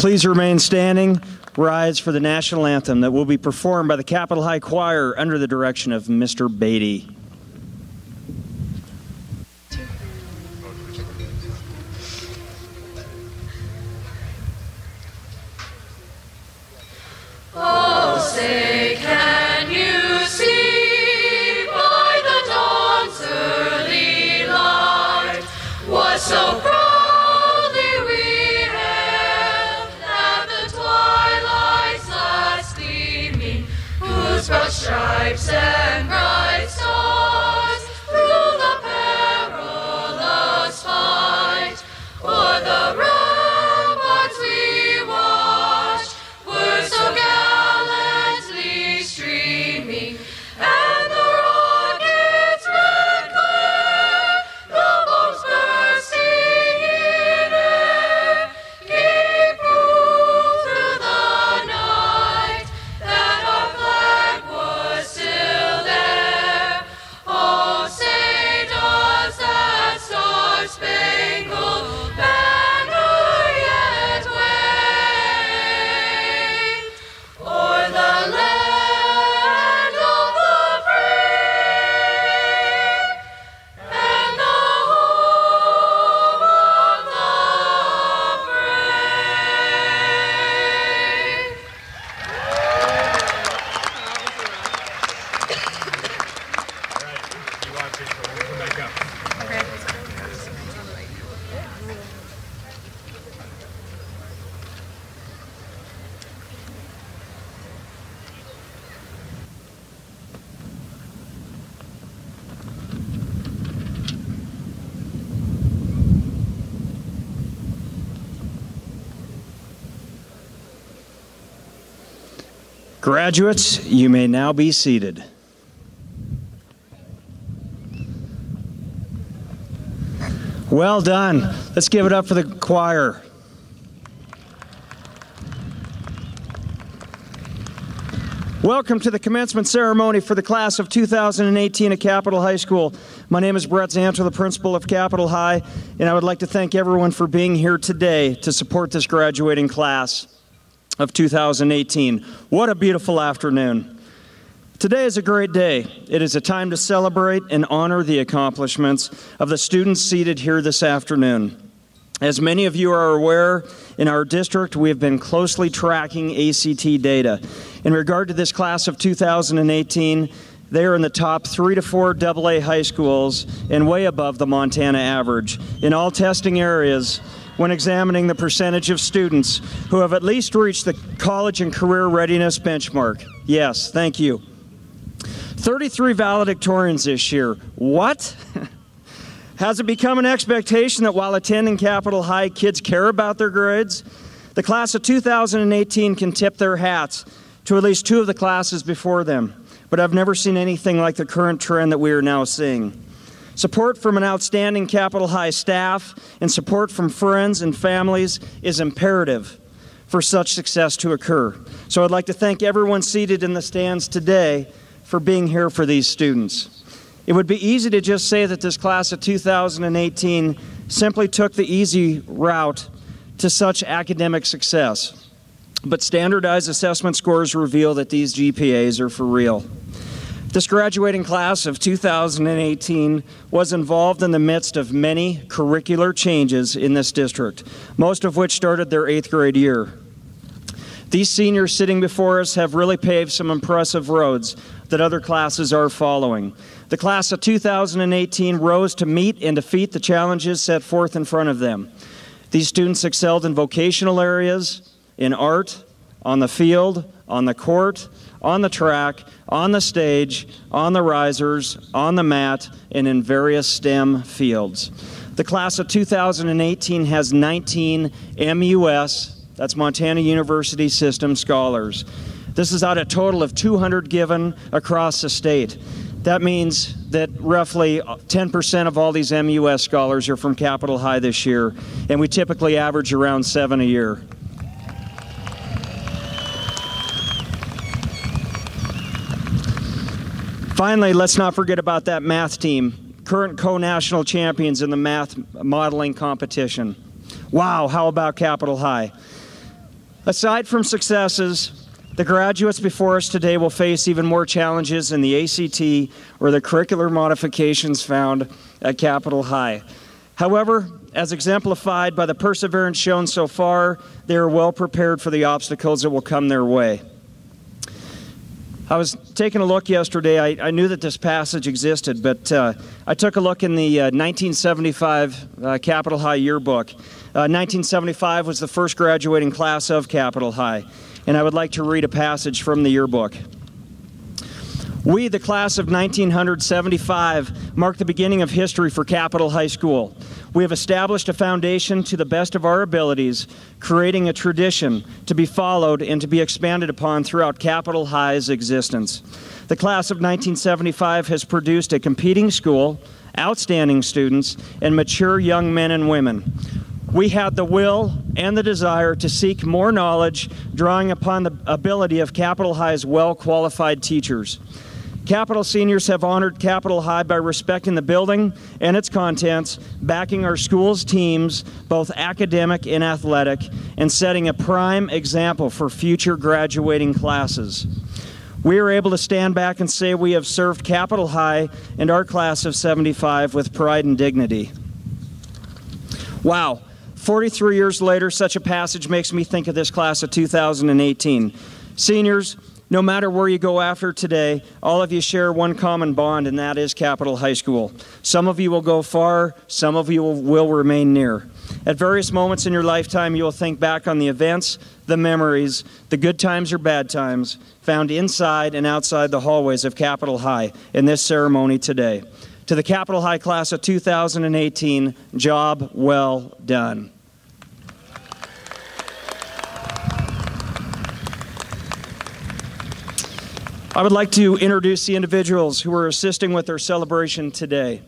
Please remain standing. Rise for the national anthem that will be performed by the Capitol High Choir under the direction of Mr. Beatty. Oh, say, can you see by the dawn's early light what so proudly we hailed at the twilight's last gleaming, whose broad stripes and bright stars through the perilous fight o'er the ramparts we watched were so gallantly streaming, and the rockets' red glare, the bombs bursting in air, gave proof through the night that our flag was still there. Oh, say does that star-spangled banner yet wave o'er the land of the free and the home of the brave? Graduates, you may now be seated. Well done. Let's give it up for the choir. Welcome to the commencement ceremony for the class of 2018 at Capitol High School. My name is Brett Zanter, the principal of Capitol High, and I would like to thank everyone for being here today to support this graduating class of 2018. What a beautiful afternoon. Today is a great day. It is a time to celebrate and honor the accomplishments of the students seated here this afternoon. As many of you are aware, in our district, we have been closely tracking ACT data. In regard to this class of 2018, they are in the top 3 to 4 AA high schools and way above the Montana average in all testing areas when examining the percentage of students who have at least reached the college and career readiness benchmark. Yes, thank you. 33 valedictorians this year. What? Has it become an expectation that while attending Capitol High, kids care about their grades? The class of 2018 can tip their hats to at least 2 of the classes before them, but I've never seen anything like the current trend that we are now seeing. Support from an outstanding Capitol High staff and support from friends and families is imperative for such success to occur. So I'd like to thank everyone seated in the stands today for being here for these students. It would be easy to just say that this class of 2018 simply took the easy route to such academic success. But standardized assessment scores reveal that these GPAs are for real. This graduating class of 2018 was involved in the midst of many curricular changes in this district, most of which started their 8th grade year. These seniors sitting before us have really paved some impressive roads that other classes are following. The class of 2018 rose to meet and defeat the challenges set forth in front of them. These students excelled in vocational areas, in art, on the field, on the court, on the track, on the stage, on the risers, on the mat, and in various STEM fields. The class of 2018 has 19 MUS, that's Montana University System scholars. This is out of a total of 200 given across the state. That means that roughly 10% of all these MUS scholars are from Capitol High this year, and we typically average around 7 a year. Finally, let's not forget about that math team, current co-national champions in the math modeling competition. Wow, how about Capitol High? Aside from successes, the graduates before us today will face even more challenges in the ACT or the curricular modifications found at Capitol High. However, as exemplified by the perseverance shown so far, they are well prepared for the obstacles that will come their way. I was taking a look yesterday. I knew that this passage existed, but I took a look in the 1975 Capitol High yearbook. 1975 was the first graduating class of Capitol High, and I would like to read a passage from the yearbook. We, the class of 1975, mark the beginning of history for Capitol High School. We have established a foundation to the best of our abilities, creating a tradition to be followed and to be expanded upon throughout Capitol High's existence. The class of 1975 has produced a competing school, outstanding students, and mature young men and women. We had the will and the desire to seek more knowledge, drawing upon the ability of Capitol High's well-qualified teachers. Capitol seniors have honored Capitol High by respecting the building and its contents, backing our school's teams, both academic and athletic, and setting a prime example for future graduating classes. We are able to stand back and say we have served Capitol High and our class of 75 with pride and dignity. Wow, 43 years later, such a passage makes me think of this class of 2018. Seniors, no matter where you go after today, all of you share one common bond, and that is Capitol High School. Some of you will go far, some of you will remain near. At various moments in your lifetime, you will think back on the events, the memories, the good times or bad times, found inside and outside the hallways of Capitol High in this ceremony today. To the Capitol High class of 2018, job well done. I would like to introduce the individuals who are assisting with our celebration today.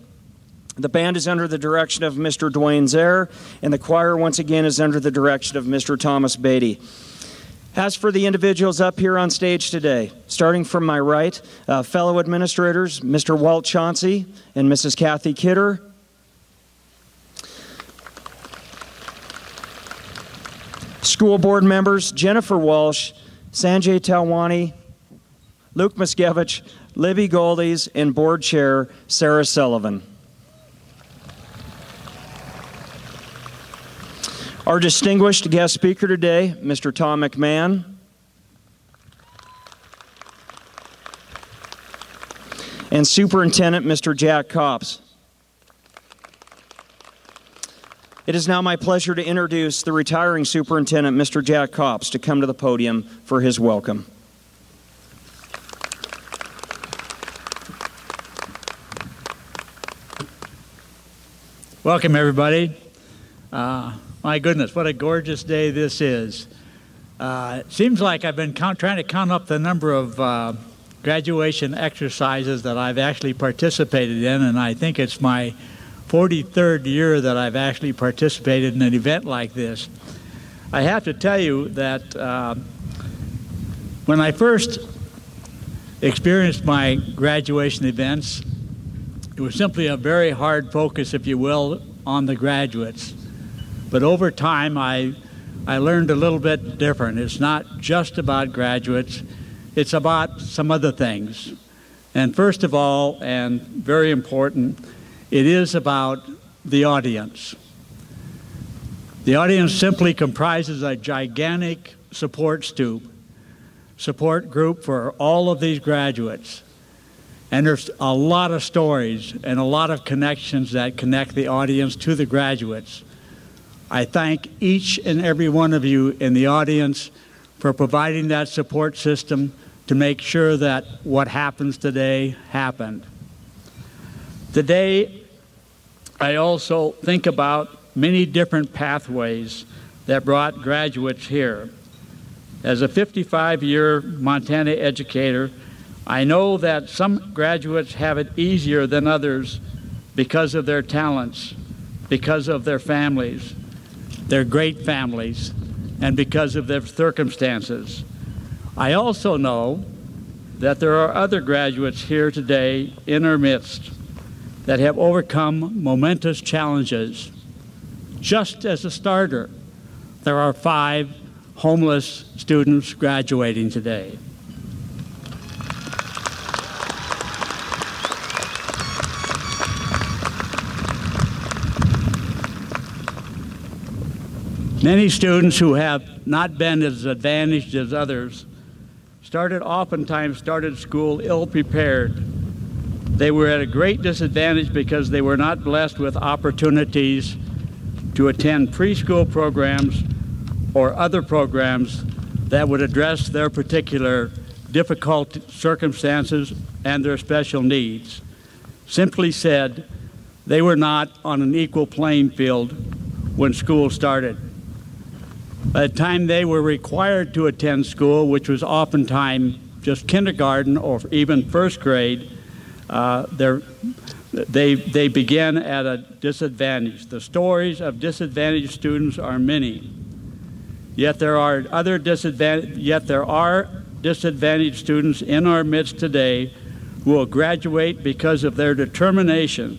The band is under the direction of Mr. Dwayne Zare, and the choir once again is under the direction of Mr. Thomas Beatty. As for the individuals up here on stage today, starting from my right, fellow administrators, Mr. Walt Chauncey and Mrs. Kathy Kidder. School board members, Jennifer Walsh, Sanjay Talwani, Luke Miskevich, Libby Goldies, and board chair Sarah Sullivan. Our distinguished guest speaker today, Mr. Tom Mcmann. And Superintendent Mr. Jack Copps. It is now my pleasure to introduce the retiring Superintendent, Mr. Jack Copps, to come to the podium for his welcome. Welcome, everybody. My goodness, what a gorgeous day this is. It seems like I've been trying to count up the number of graduation exercises that I've actually participated in, and I think it's my 43rd year that I've actually participated in an event like this. I have to tell you that when I first experienced my graduation events, it was simply a very hard focus, if you will, on the graduates. But over time, I learned a little bit different. It's not just about graduates, it's about some other things. And first of all, and very important, it is about the audience. The audience simply comprises a gigantic support group for all of these graduates. And there's a lot of stories and a lot of connections that connect the audience to the graduates. I thank each and every one of you in the audience for providing that support system to make sure that what happens today happened. Today, I also think about many different pathways that brought graduates here. As a 55-year Montana educator, I know that some graduates have it easier than others because of their talents, because of their families, their great families, and because of their circumstances. I also know that there are other graduates here today in our midst that have overcome momentous challenges. Just as a starter, there are 5 homeless students graduating today. Many students who have not been as advantaged as others oftentimes started school ill-prepared. They were at a great disadvantage because they were not blessed with opportunities to attend preschool programs or other programs that would address their particular difficult circumstances and their special needs. Simply said, they were not on an equal playing field when school started. By the time they were required to attend school, which was oftentimes just kindergarten or even first grade, they began at a disadvantage. The stories of disadvantaged students are many. Yet there are disadvantaged students in our midst today who will graduate because of their determination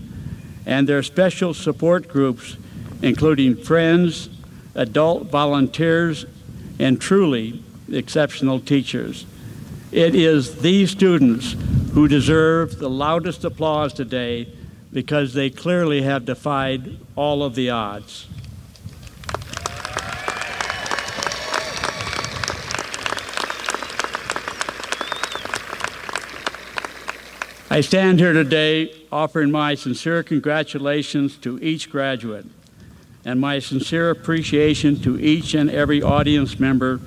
and their special support groups, including friends, adult volunteers, and truly exceptional teachers. It is these students who deserve the loudest applause today because they clearly have defied all of the odds. I stand here today offering my sincere congratulations to each graduate and my sincere appreciation to each and every audience member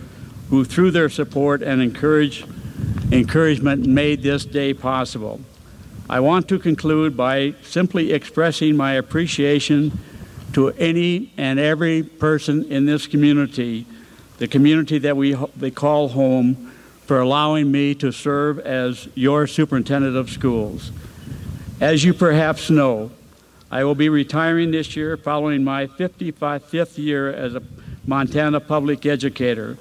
who, through their support and encouragement, made this day possible. I want to conclude by simply expressing my appreciation to any and every person in this community, the community that we call home, for allowing me to serve as your superintendent of schools. As you perhaps know, I will be retiring this year following my 55th year as a Montana public educator.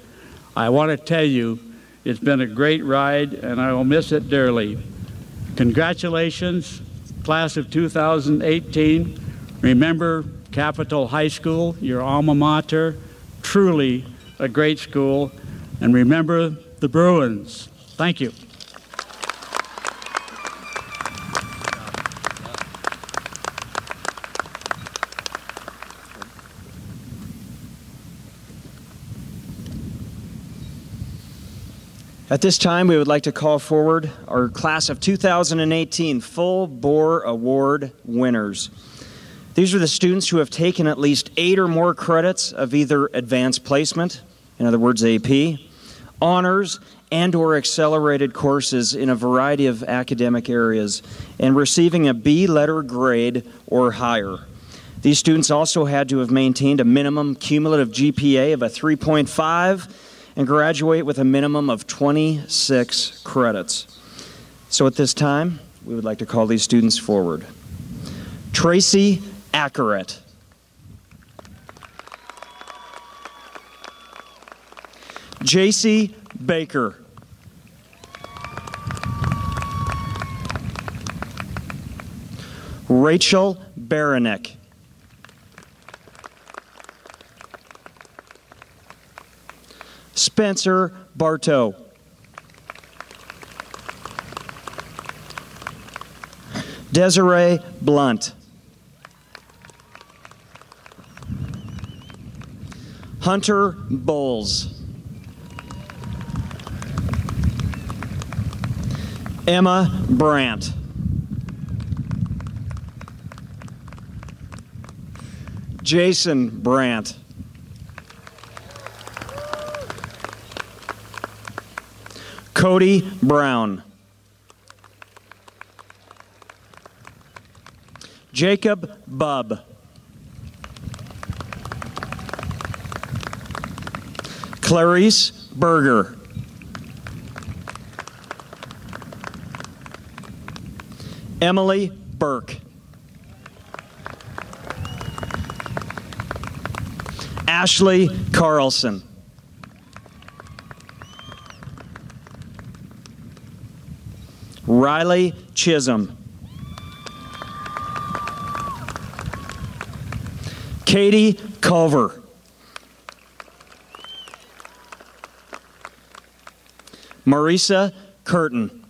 I want to tell you, it's been a great ride and I will miss it dearly. Congratulations, class of 2018. Remember Capitol High School, your alma mater, truly a great school. And remember the Bruins. Thank you. At this time, we would like to call forward our class of 2018 Full Bore Award winners. These are the students who have taken at least 8 or more credits of either advanced placement, in other words, AP, honors, and/or accelerated courses in a variety of academic areas, and receiving a B letter grade or higher. These students also had to have maintained a minimum cumulative GPA of a 3.5 and graduate with a minimum of 26 credits. So at this time, we would like to call these students forward. Tracy Accurate. JC Baker. Rachel Baranek. Spencer Bartow. Desiree Blunt. Hunter Bowles. Emma Brandt. Jason Brandt. Cody Brown. Jacob Bubb. Clarice Berger. Emily Burke. Ashley Carlson. Riley Chisholm. Katie Culver. Marisa Curtin.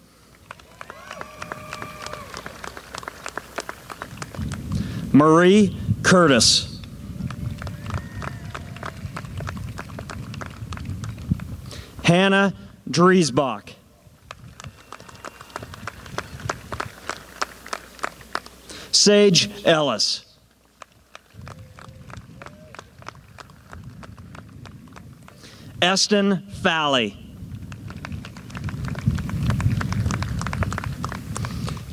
Marie Curtis. Hannah Driesbach. Sage Ellis. Eston Falley.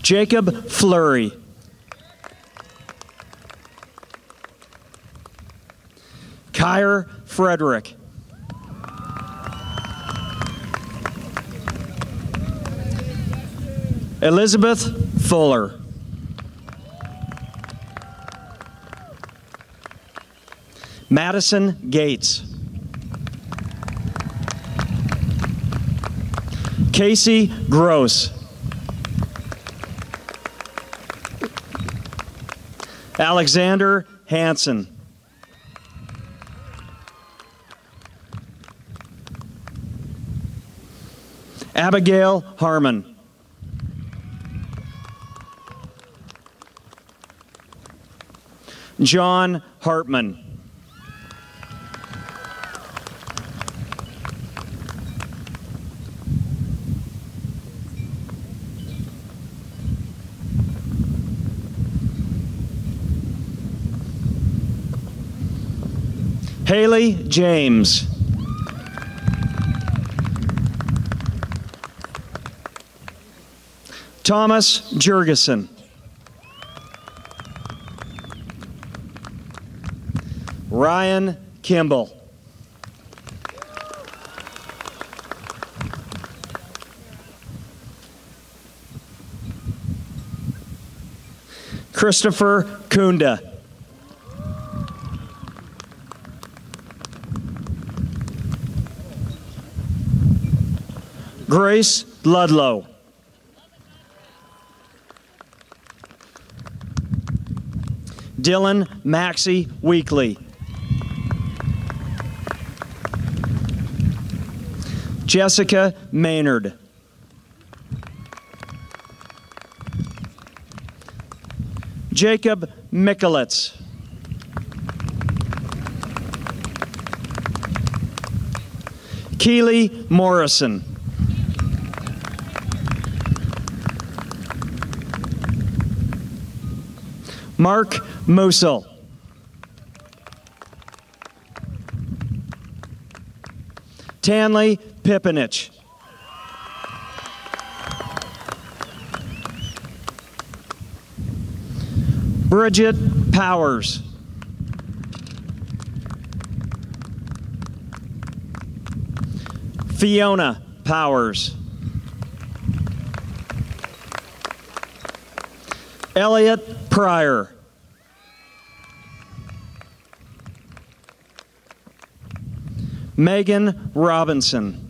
Jacob Fleury. Kyre Frederick. Elizabeth Fuller. Madison Gates. Casey Gross. Alexander Hansen. Abigail Harmon. John Hartman. Haley James. Thomas Jurgensen. Ryan Kimball. Christopher Kunda. Grace Ludlow. Dylan Maxey Weekly. Jessica Maynard. Jacob Mikulitz. Keely Morrison. Mark Musel. Tanley Pipinich. Bridget Powers. Fiona Powers. Elliot Pryor. Megan Robinson.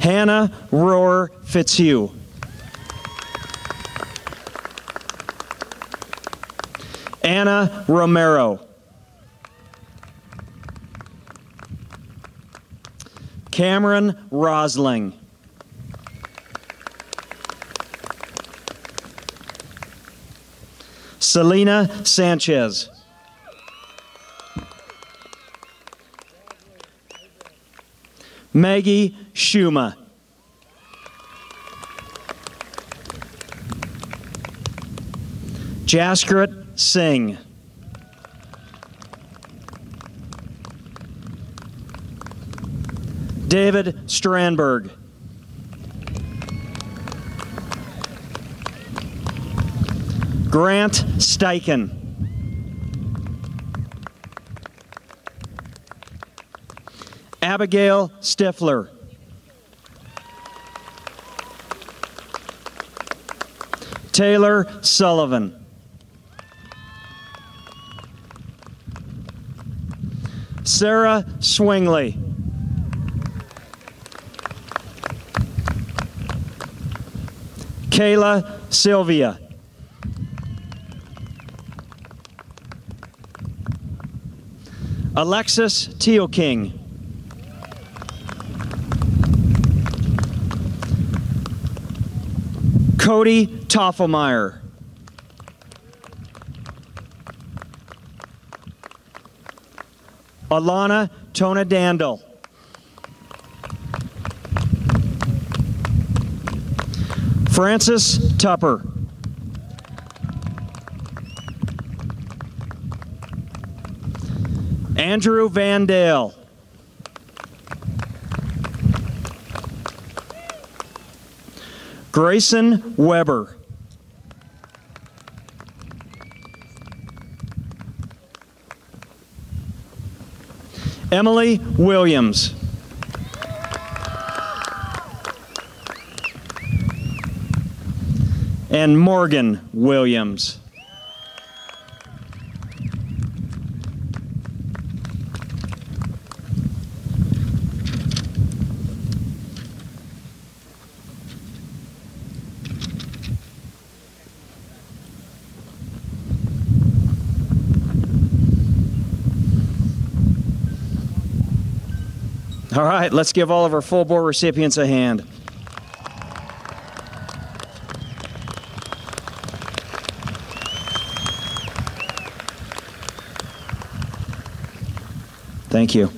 Hannah Rohr Fitzhugh. Anna Romero. Cameron Rosling. Selena Sanchez. Maggie Schuma. Jaskrit Singh. David Strandberg. Grant Steichen. Abigail Stifler. Taylor Sullivan. Sarah Swingley. Kayla Sylvia. Alexis Teoking. Cody Toffelmeyer. Alana Tonadandel. Francis Tupper. Andrew Van Dale. Grayson Weber. Emily Williams. And Morgan Williams. All right, let's give all of our full board recipients a hand. Thank you.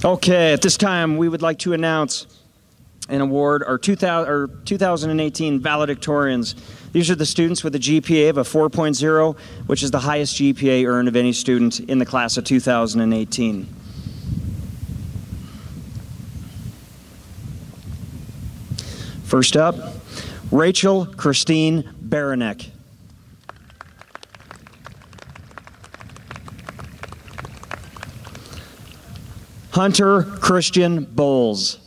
Okay, at this time, we would like to announce and award our 2018 Valedictorians. These are the students with a GPA of a 4.0, which is the highest GPA earned of any student in the class of 2018. First up, Rachel Christine Baranek. Hunter Christian Bowles.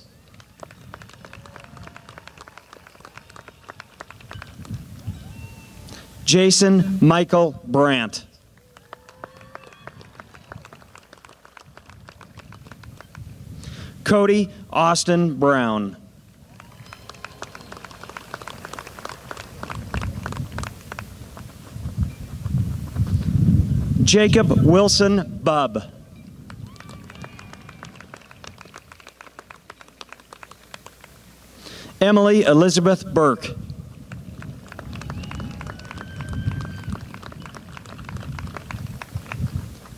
Jason Michael Brandt. Cody Austin Brown. Jacob Wilson Bubb. Emily Elizabeth Burke.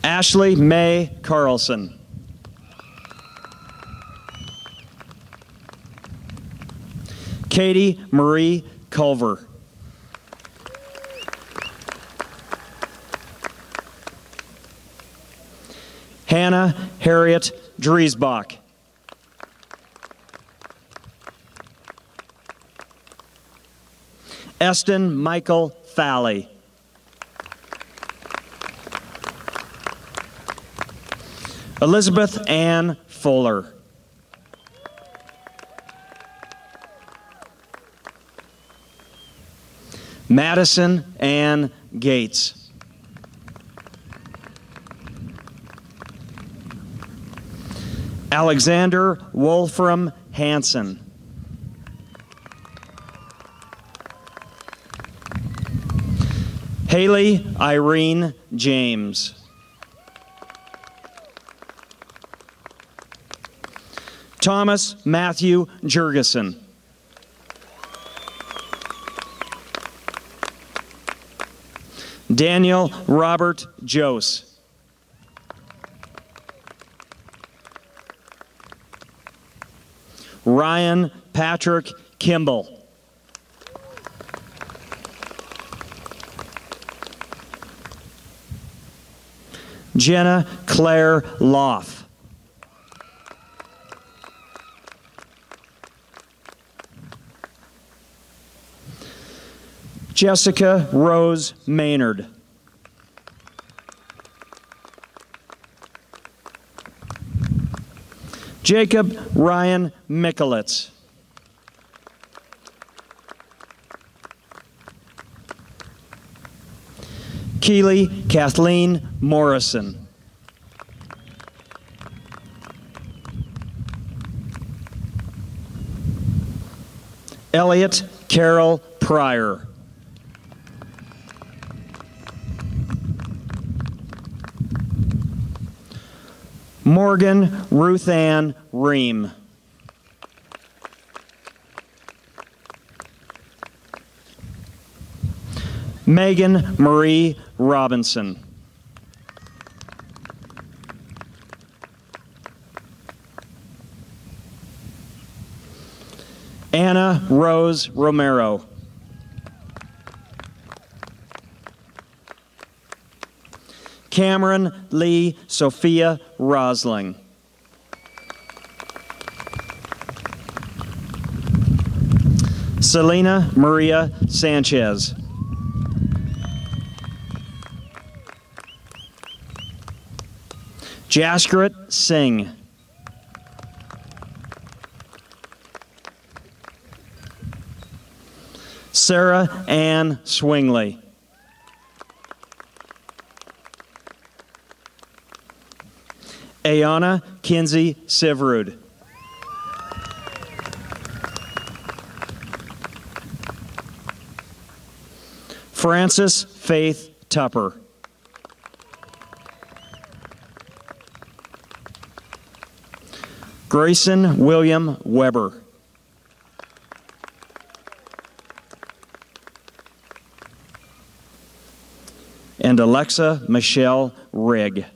Ashley Mae Carlson. Katie Marie Culver. Hannah Harriet Driesbach. Eston Michael Falley. Elizabeth Ann Fuller. Madison Ann Gates. Alexander Wolfram Hansen. Haley Irene James. Thomas Matthew Jurgensen. Daniel Robert Jose. Ryan Patrick Kimball. Jenna Claire Loff. Jessica Rose Maynard. Jacob Ryan Michelitz. Keely Kathleen Morrison. Elliot Carroll Pryor. Morgan Ruth Ann Ream. Megan Marie Robinson. Anna Rose Romero. Cameron Lee Sophia Rosling. Selena Maria Sanchez. Jaskrit Singh. Sarah Ann Swingley. Ayana Kinsey Sivrud. Frances Faith Tupper. Grayson William Weber. And Alexa Michelle Rigg.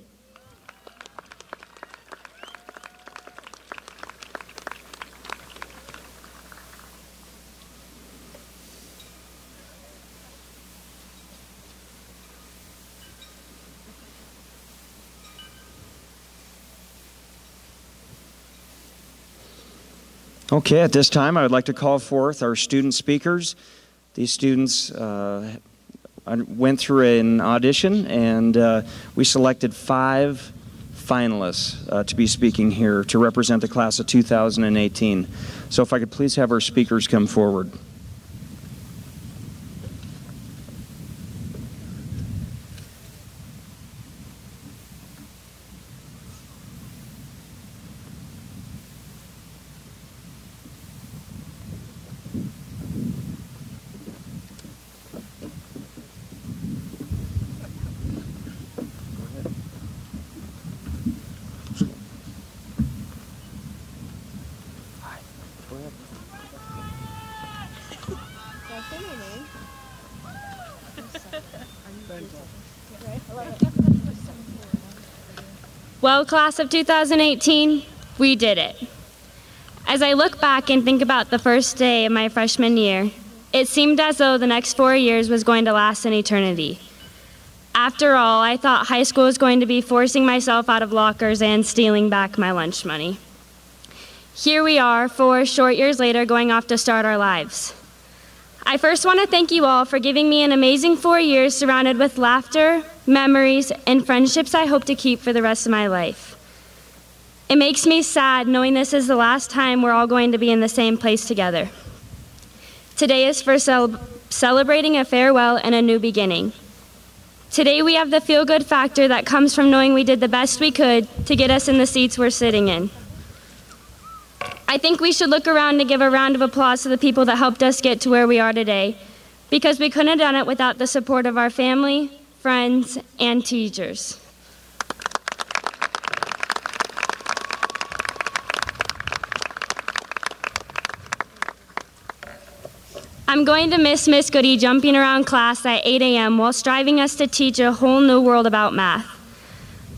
Okay, at this time I would like to call forth our student speakers. These students went through an audition, and we selected 5 finalists to be speaking here to represent the class of 2018. So if I could please have our speakers come forward. Well, class of 2018, we did it. As I look back and think about the first day of my freshman year, it seemed as though the next 4 years was going to last an eternity. After all, I thought high school was going to be forcing myself out of lockers and stealing back my lunch money. Here we are, 4 short years later, going off to start our lives. I first want to thank you all for giving me an amazing 4 years surrounded with laughter, memories, and friendships I hope to keep for the rest of my life. It makes me sad knowing this is the last time we're all going to be in the same place together. Today is for celebrating a farewell and a new beginning. Today we have the feel-good factor that comes from knowing we did the best we could to get us in the seats we're sitting in. I think we should look around and give a round of applause to the people that helped us get to where we are today, because we couldn't have done it without the support of our family, friends, and teachers. I'm going to miss Miss Goody jumping around class at 8 a.m. while striving us to teach a whole new world about math.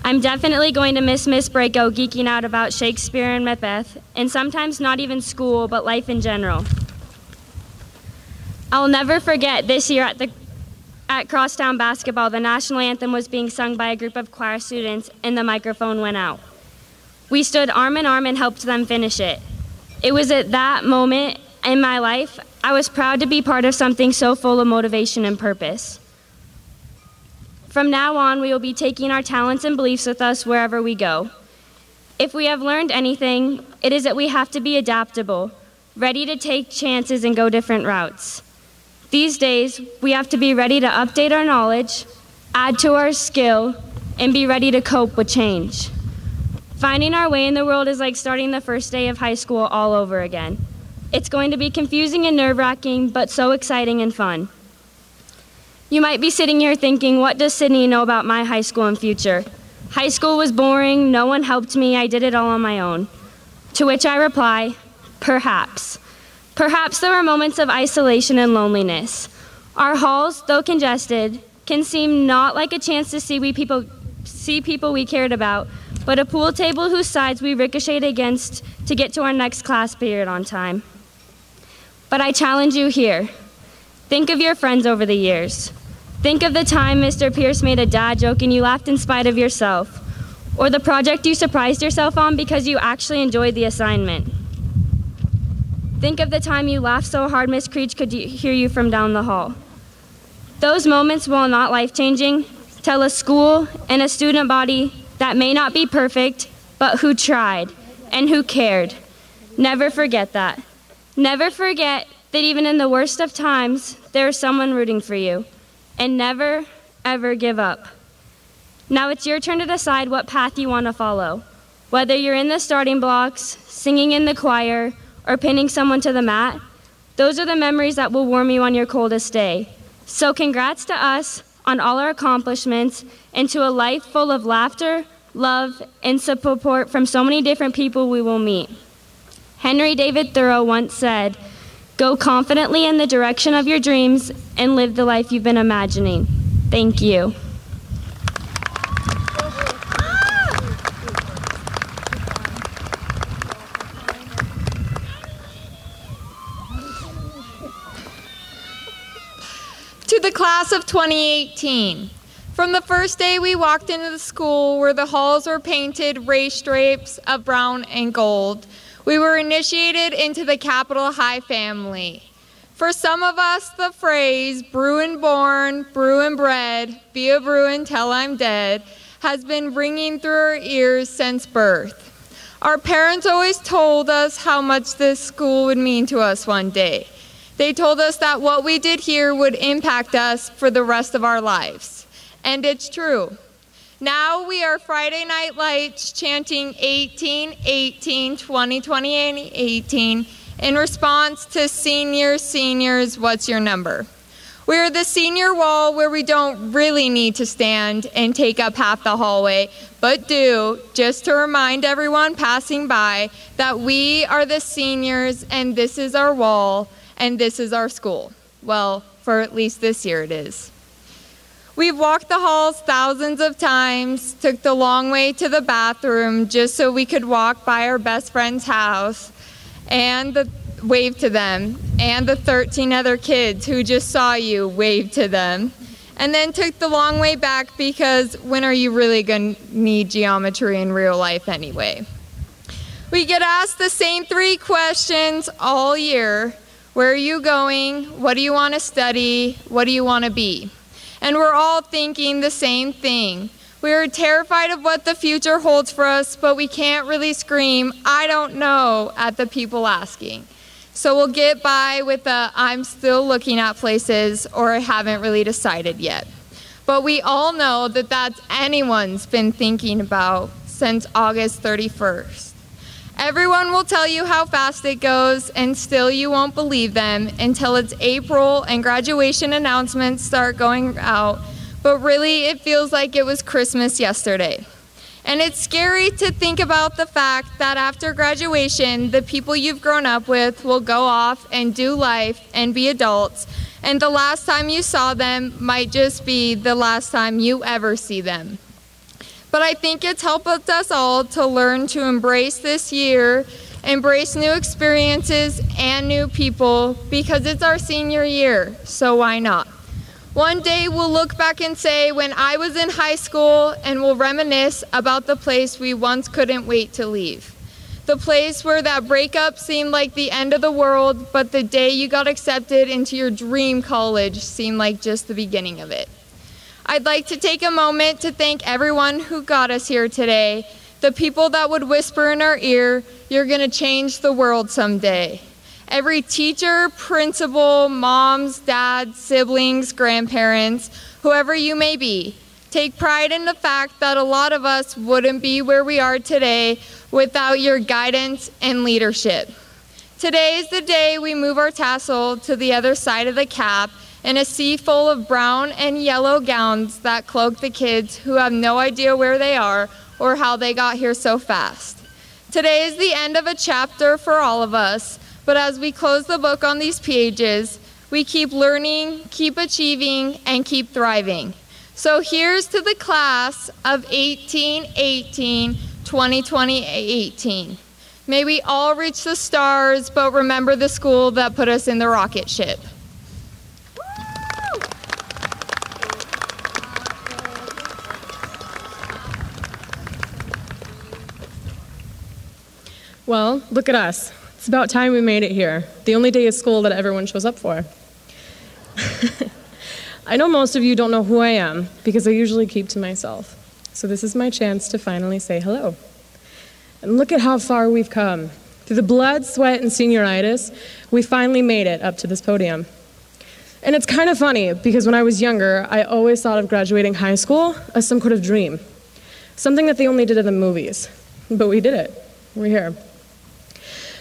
I'm definitely going to miss Miss Braco geeking out about Shakespeare and Macbeth, and sometimes not even school, but life in general. I'll never forget this year at Crosstown Basketball, the national anthem was being sung by a group of choir students, and the microphone went out. We stood arm in arm and helped them finish it. It was at that moment in my life, I was proud to be part of something so full of motivation and purpose. From now on, we will be taking our talents and beliefs with us wherever we go. If we have learned anything, it is that we have to be adaptable, ready to take chances and go different routes. These days, we have to be ready to update our knowledge, add to our skill, and be ready to cope with change. Finding our way in the world is like starting the first day of high school all over again. It's going to be confusing and nerve-wracking, but so exciting and fun. You might be sitting here thinking, what does Sydney know about my high school and future? High school was boring, no one helped me, I did it all on my own. To which I reply, perhaps. Perhaps there were moments of isolation and loneliness. Our halls, though congested, can seem not like a chance to see people we cared about, but a pool table whose sides we ricocheted against to get to our next class period on time. But I challenge you here. Think of your friends over the years. Think of the time Mr. Pierce made a dad joke and you laughed in spite of yourself, or the project you surprised yourself on because you actually enjoyed the assignment. Think of the time you laughed so hard Miss Creech could hear you from down the hall. Those moments, while not life-changing, tell a school and a student body that may not be perfect, but who tried and who cared. Never forget that. Never forget that even in the worst of times, there is someone rooting for you. And never, ever give up. Now it's your turn to decide what path you want to follow. Whether you're in the starting blocks, singing in the choir, or pinning someone to the mat, those are the memories that will warm you on your coldest day. So congrats to us on all our accomplishments and to a life full of laughter, love, and support from so many different people we will meet. Henry David Thoreau once said, "Go confidently in the direction of your dreams and live the life you've been imagining." Thank you. To the class of 2018. From the first day we walked into the school where the halls were painted race stripes of brown and gold, we were initiated into the Capitol High family. For some of us, the phrase, Bruin born, Bruin bred, be a Bruin till I'm dead, has been ringing through our ears since birth. Our parents always told us how much this school would mean to us one day. They told us that what we did here would impact us for the rest of our lives. And it's true. Now we are Friday Night Lights chanting 18, 18, 20, 20, 18 in response to seniors, seniors, what's your number? We are the senior wall where we don't really need to stand and take up half the hallway, but do, just to remind everyone passing by that we are the seniors and this is our wall and this is our school. Well, for at least this year it is. We've walked the halls thousands of times, took the long way to the bathroom just so we could walk by our best friend's house and wave to them, and the 13 other kids who just saw you wave to them, and then took the long way back because when are you really going to need geometry in real life anyway? We get asked the same 3 questions all year. Where are you going? What do you want to study? What do you want to be? And we're all thinking the same thing. We are terrified of what the future holds for us, but we can't really scream, "I don't know," at the people asking. So we'll get by with a, "I'm still looking at places," or "I haven't really decided yet." But we all know that that's anyone's been thinking about since August 31st. Everyone will tell you how fast it goes, and still you won't believe them until it's April and graduation announcements start going out, but really it feels like it was Christmas yesterday. And it's scary to think about the fact that after graduation, the people you've grown up with will go off and do life and be adults, and the last time you saw them might just be the last time you ever see them. But I think it's helped us all to learn to embrace this year, embrace new experiences and new people, because it's our senior year, so why not? One day we'll look back and say, when I was in high school, and we'll reminisce about the place we once couldn't wait to leave. The place where that breakup seemed like the end of the world, but the day you got accepted into your dream college seemed like just the beginning of it. I'd like to take a moment to thank everyone who got us here today, the people that would whisper in our ear, "You're gonna change the world someday." Every teacher, principal, moms, dads, siblings, grandparents, whoever you may be, take pride in the fact that a lot of us wouldn't be where we are today without your guidance and leadership. Today is the day we move our tassel to the other side of the cap in a sea full of brown and yellow gowns that cloak the kids who have no idea where they are or how they got here so fast. Today is the end of a chapter for all of us, but as we close the book on these pages, we keep learning, keep achieving, and keep thriving. So here's to the class of 1818, 2018. May we all reach the stars, but remember the school that put us in the rocket ship. Well, look at us. It's about time we made it here. The only day of school that everyone shows up for. I know most of you don't know who I am because I usually keep to myself. So this is my chance to finally say hello. And look at how far we've come. Through the blood, sweat, and senioritis, we finally made it up to this podium. And it's kind of funny because when I was younger, I always thought of graduating high school as some kind of dream. Something that they only did in the movies. But we did it. We're here.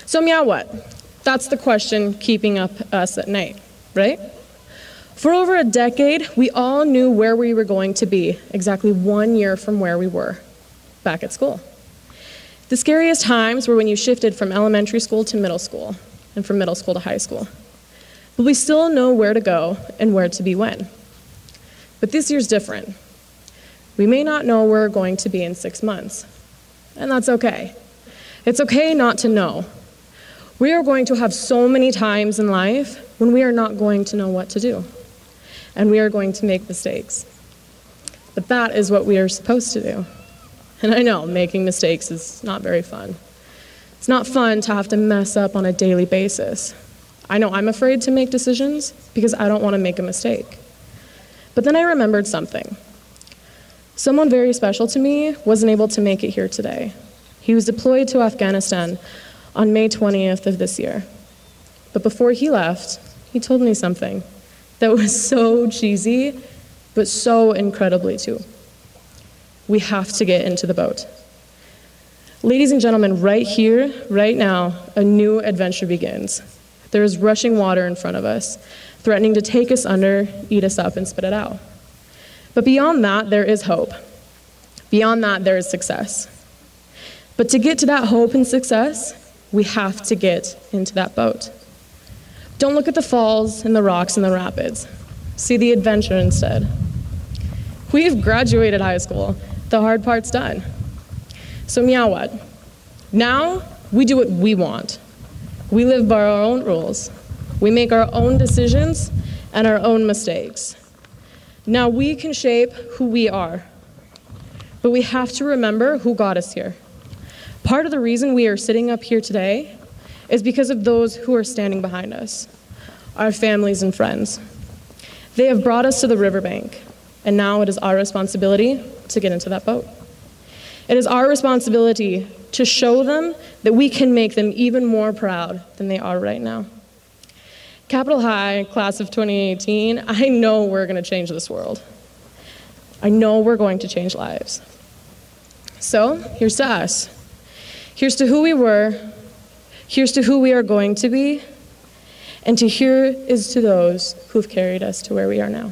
So yeah, what? That's the question keeping up us at night, right? For over a decade, we all knew where we were going to be exactly 1 year from where we were, back at school. The scariest times were when you shifted from elementary school to middle school, and from middle school to high school. But we still know where to go and where to be when. But this year's different. We may not know where we're going to be in 6 months, and that's okay. It's okay not to know. We are going to have so many times in life when we are not going to know what to do, and we are going to make mistakes. But that is what we are supposed to do. And I know making mistakes is not very fun. It's not fun to have to mess up on a daily basis. I know I'm afraid to make decisions because I don't want to make a mistake. But then I remembered something. Someone very special to me wasn't able to make it here today. He was deployed to Afghanistan on May 20th of this year. But before he left, he told me something that was so cheesy, but so incredibly true. We have to get into the boat. Ladies and gentlemen, right here, right now, a new adventure begins. There is rushing water in front of us, threatening to take us under, eat us up, and spit it out. But beyond that, there is hope. Beyond that, there is success. But to get to that hope and success, we have to get into that boat. Don't look at the falls and the rocks and the rapids. See the adventure instead. We've graduated high school. The hard part's done. So meow what? Now, we do what we want. We live by our own rules. We make our own decisions and our own mistakes. Now we can shape who we are. But we have to remember who got us here. Part of the reason we are sitting up here today is because of those who are standing behind us, our families and friends. They have brought us to the riverbank, and now it is our responsibility to get into that boat. It is our responsibility to show them that we can make them even more proud than they are right now. Capitol High, class of 2018, I know we're going to change this world. I know we're going to change lives. So, here's to us. Here's to who we were, here's to who we are going to be, and here is to those who've carried us to where we are now.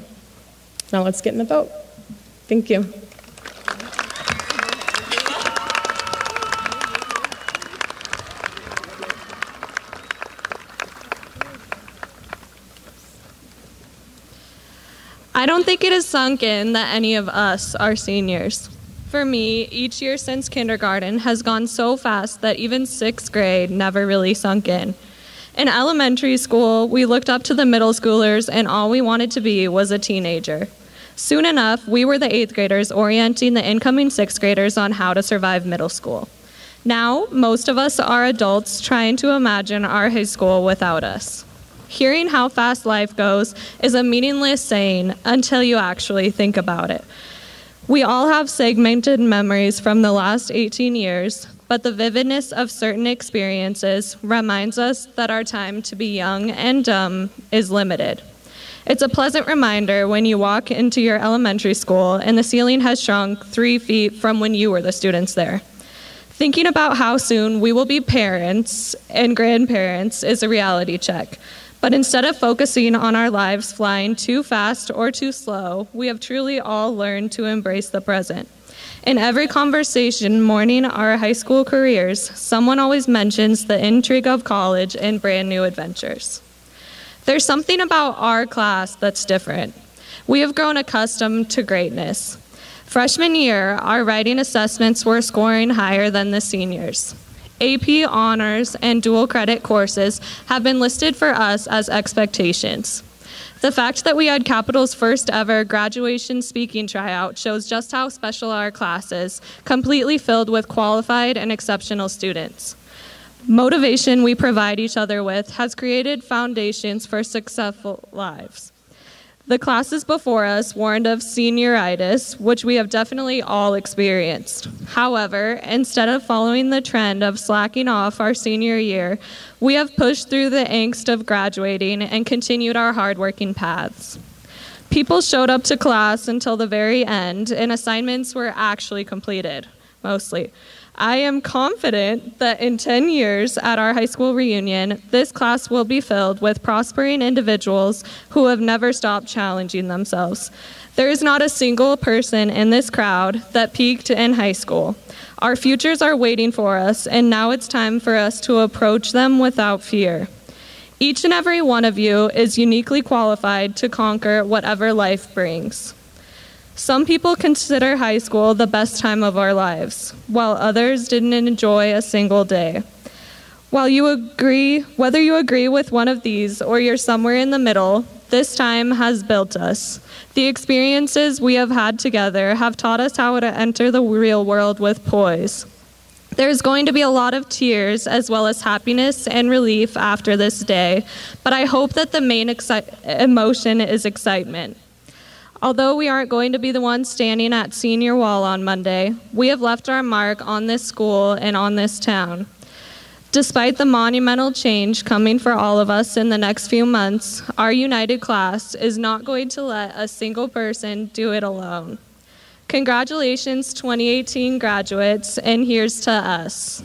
Now let's get in the boat. Thank you. I don't think it has sunk in that any of us are seniors. For me, each year since kindergarten has gone so fast that even 6th grade never really sunk in. In elementary school, we looked up to the middle schoolers and all we wanted to be was a teenager. Soon enough, we were the 8th graders orienting the incoming 6th graders on how to survive middle school. Now, most of us are adults trying to imagine our high school without us. Hearing how fast life goes is a meaningless saying until you actually think about it. We all have segmented memories from the last 18 years, but the vividness of certain experiences reminds us that our time to be young and dumb is limited. It's a pleasant reminder when you walk into your elementary school and the ceiling has shrunk 3 feet from when you were the students there. Thinking about how soon we will be parents and grandparents is a reality check. But instead of focusing on our lives flying too fast or too slow, we have truly all learned to embrace the present. In every conversation mourning our high school careers, someone always mentions the intrigue of college and brand new adventures. There's something about our class that's different. We have grown accustomed to greatness. Freshman year, our writing assessments were scoring higher than the seniors. AP honors and dual credit courses have been listed for us as expectations. The fact that we had Capital's first ever graduation speaking tryout shows just how special our class is, completely filled with qualified and exceptional students. Motivation we provide each other with has created foundations for successful lives. The classes before us warned of senioritis, which we have definitely all experienced. However, instead of following the trend of slacking off our senior year, we have pushed through the angst of graduating and continued our hardworking paths. People showed up to class until the very end, and assignments were actually completed, mostly. I am confident that in 10 years at our high school reunion, this class will be filled with prospering individuals who have never stopped challenging themselves. There is not a single person in this crowd that peaked in high school. Our futures are waiting for us, and now it's time for us to approach them without fear. Each and every one of you is uniquely qualified to conquer whatever life brings. Some people consider high school the best time of our lives, while others didn't enjoy a single day. Whether you agree with one of these or you're somewhere in the middle, this time has built us. The experiences we have had together have taught us how to enter the real world with poise. There's going to be a lot of tears as well as happiness and relief after this day, but I hope that the main emotion is excitement. Although we aren't going to be the ones standing at Senior Wall on Monday, we have left our mark on this school and on this town. Despite the monumental change coming for all of us in the next few months, our united class is not going to let a single person do it alone. Congratulations, 2018 graduates, and here's to us.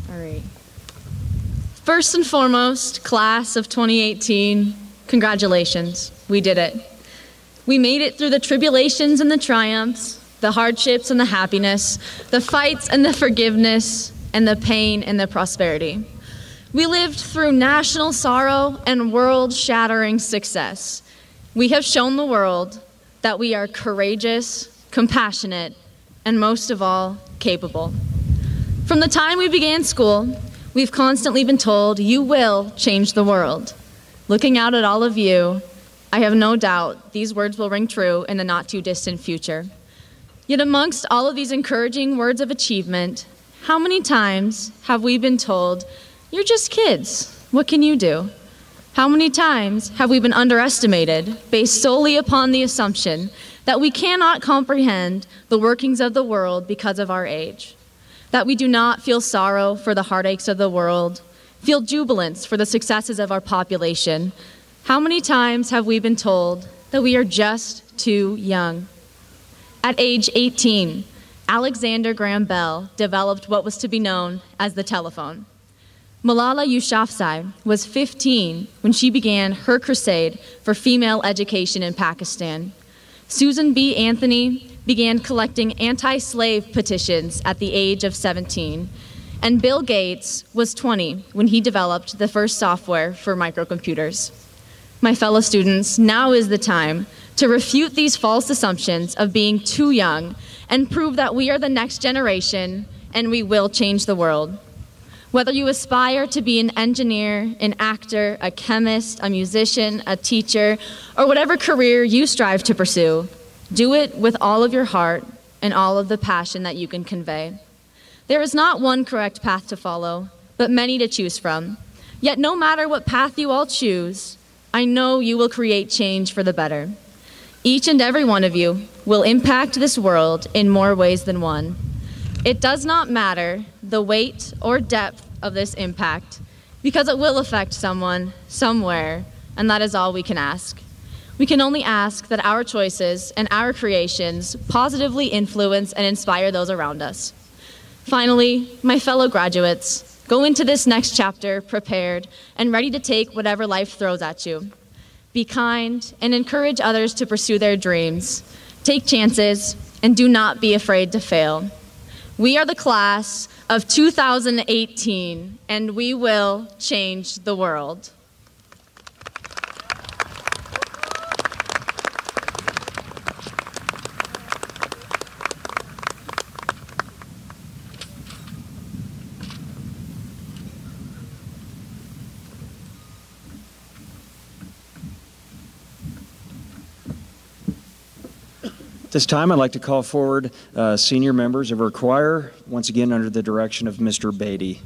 All right. First and foremost, class of 2018, congratulations. We did it. We made it through the tribulations and the triumphs, the hardships and the happiness, the fights and the forgiveness, and the pain and the prosperity. We lived through national sorrow and world-shattering success. We have shown the world that we are courageous, compassionate, and most of all, capable. From the time we began school, we've constantly been told, you will change the world. Looking out at all of you, I have no doubt these words will ring true in the not too distant future. Yet amongst all of these encouraging words of achievement, how many times have we been told, you're just kids, what can you do? How many times have we been underestimated based solely upon the assumption that we cannot comprehend the workings of the world because of our age? That we do not feel sorrow for the heartaches of the world, feel jubilance for the successes of our population. How many times have we been told that we are just too young? At age 18, Alexander Graham Bell developed what was to be known as the telephone. Malala Yousafzai was 15 when she began her crusade for female education in Pakistan. Susan B. Anthony began collecting anti-slave petitions at the age of 17, and Bill Gates was 20 when he developed the first software for microcomputers. My fellow students, now is the time to refute these false assumptions of being too young and prove that we are the next generation and we will change the world. Whether you aspire to be an engineer, an actor, a chemist, a musician, a teacher, or whatever career you strive to pursue, do it with all of your heart and all of the passion that you can convey. There is not one correct path to follow, but many to choose from. Yet no matter what path you all choose, I know you will create change for the better. Each and every one of you will impact this world in more ways than one. It does not matter the weight or depth of this impact, because it will affect someone, somewhere, and that is all we can ask. We can only ask that our choices and our creations positively influence and inspire those around us. Finally, my fellow graduates, go into this next chapter prepared and ready to take whatever life throws at you. Be kind and encourage others to pursue their dreams. Take chances and do not be afraid to fail. We are the class of 2018, and we will change the world. This time, I'd like to call forward senior members of our choir, once again under the direction of Mr. Beatty.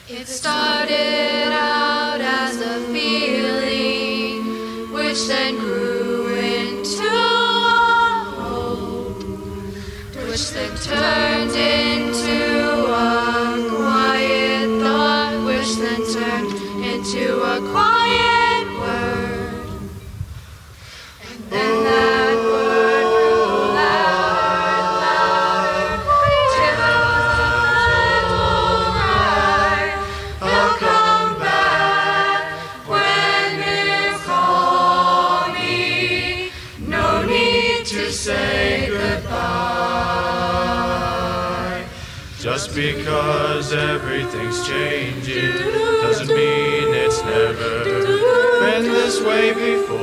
It started out as a feeling, which then grew into a hope, which then turned into a quiet thought, which then turned into a quiet word. And then that word grew louder, till he'll come back when you call me. No need to say goodbye. Just because everything's changing doesn't mean it's never been this way before.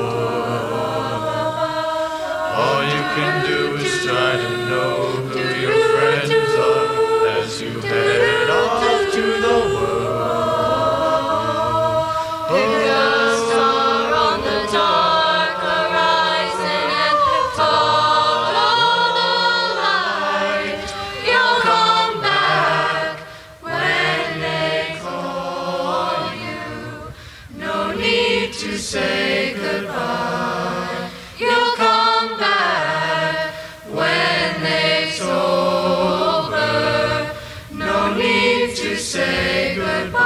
All you can do is try to know who your friends are as you head off to the world. Pick a star on the dark horizon and follow the light. You'll come back when they call you. No need to say goodbye. You'll come back when it's over. No need to say goodbye.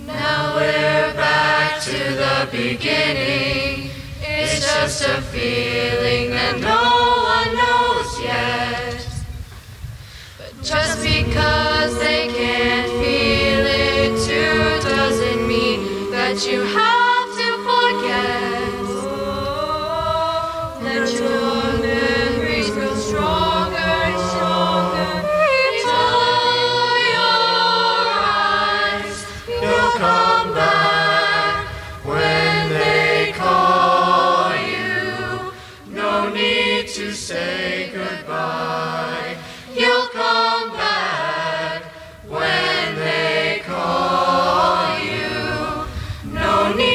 Now we're back to the beginning. It's just a feeling that no one knows yet. But just because they can't feel it too doesn't mean that you have to forget. Let your memories grow stronger and stronger before your eyes. You'll come back when they call you. No need to say goodbye. You'll come back when they call you. No need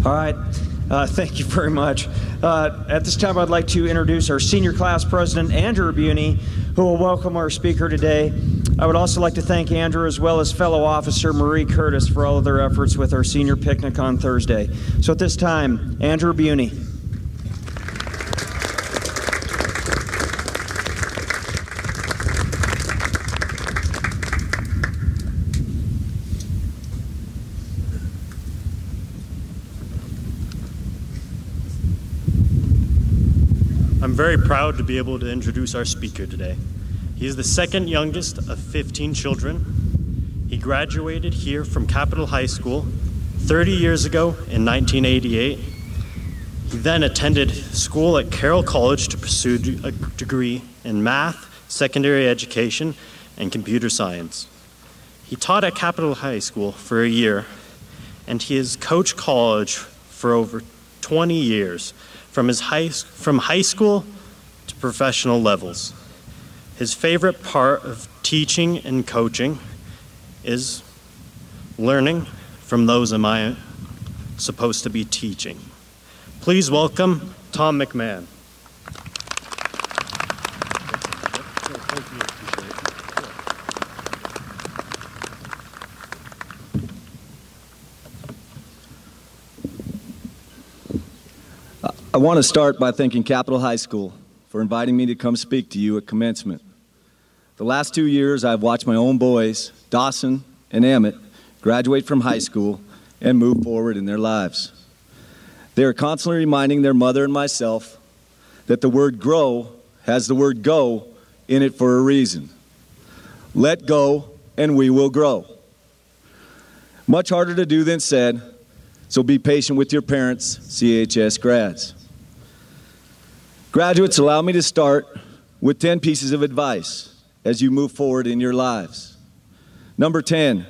All right. Thank you very much. At this time, I'd like to introduce our senior class president, Andrew Buni, who will welcome our speaker today. I would also like to thank Andrew as well as fellow officer Marie Curtis for all of their efforts with our senior picnic on Thursday. So at this time, Andrew Buni. I'm very proud to be able to introduce our speaker today. He is the second youngest of 15 children. He graduated here from Capitol High School 30 years ago in 1988. He then attended school at Carroll College to pursue a degree in math, secondary education, and computer science. He taught at Capitol High School for a year, and he has coached college for over 20 years, from high school to professional levels. His favorite part of teaching and coaching is learning from those am I supposed to be teaching. Please welcome Tom Mcmann. I want to start by thanking Capitol High School for inviting me to come speak to you at commencement. The last 2 years, I've watched my own boys, Dawson and Emmett, graduate from high school and move forward in their lives. They are constantly reminding their mother and myself that the word grow has the word go in it for a reason. Let go and we will grow. Much harder to do than said, so be patient with your parents, CHS grads. Graduates, allow me to start with 10 pieces of advice as you move forward in your lives. Number 10,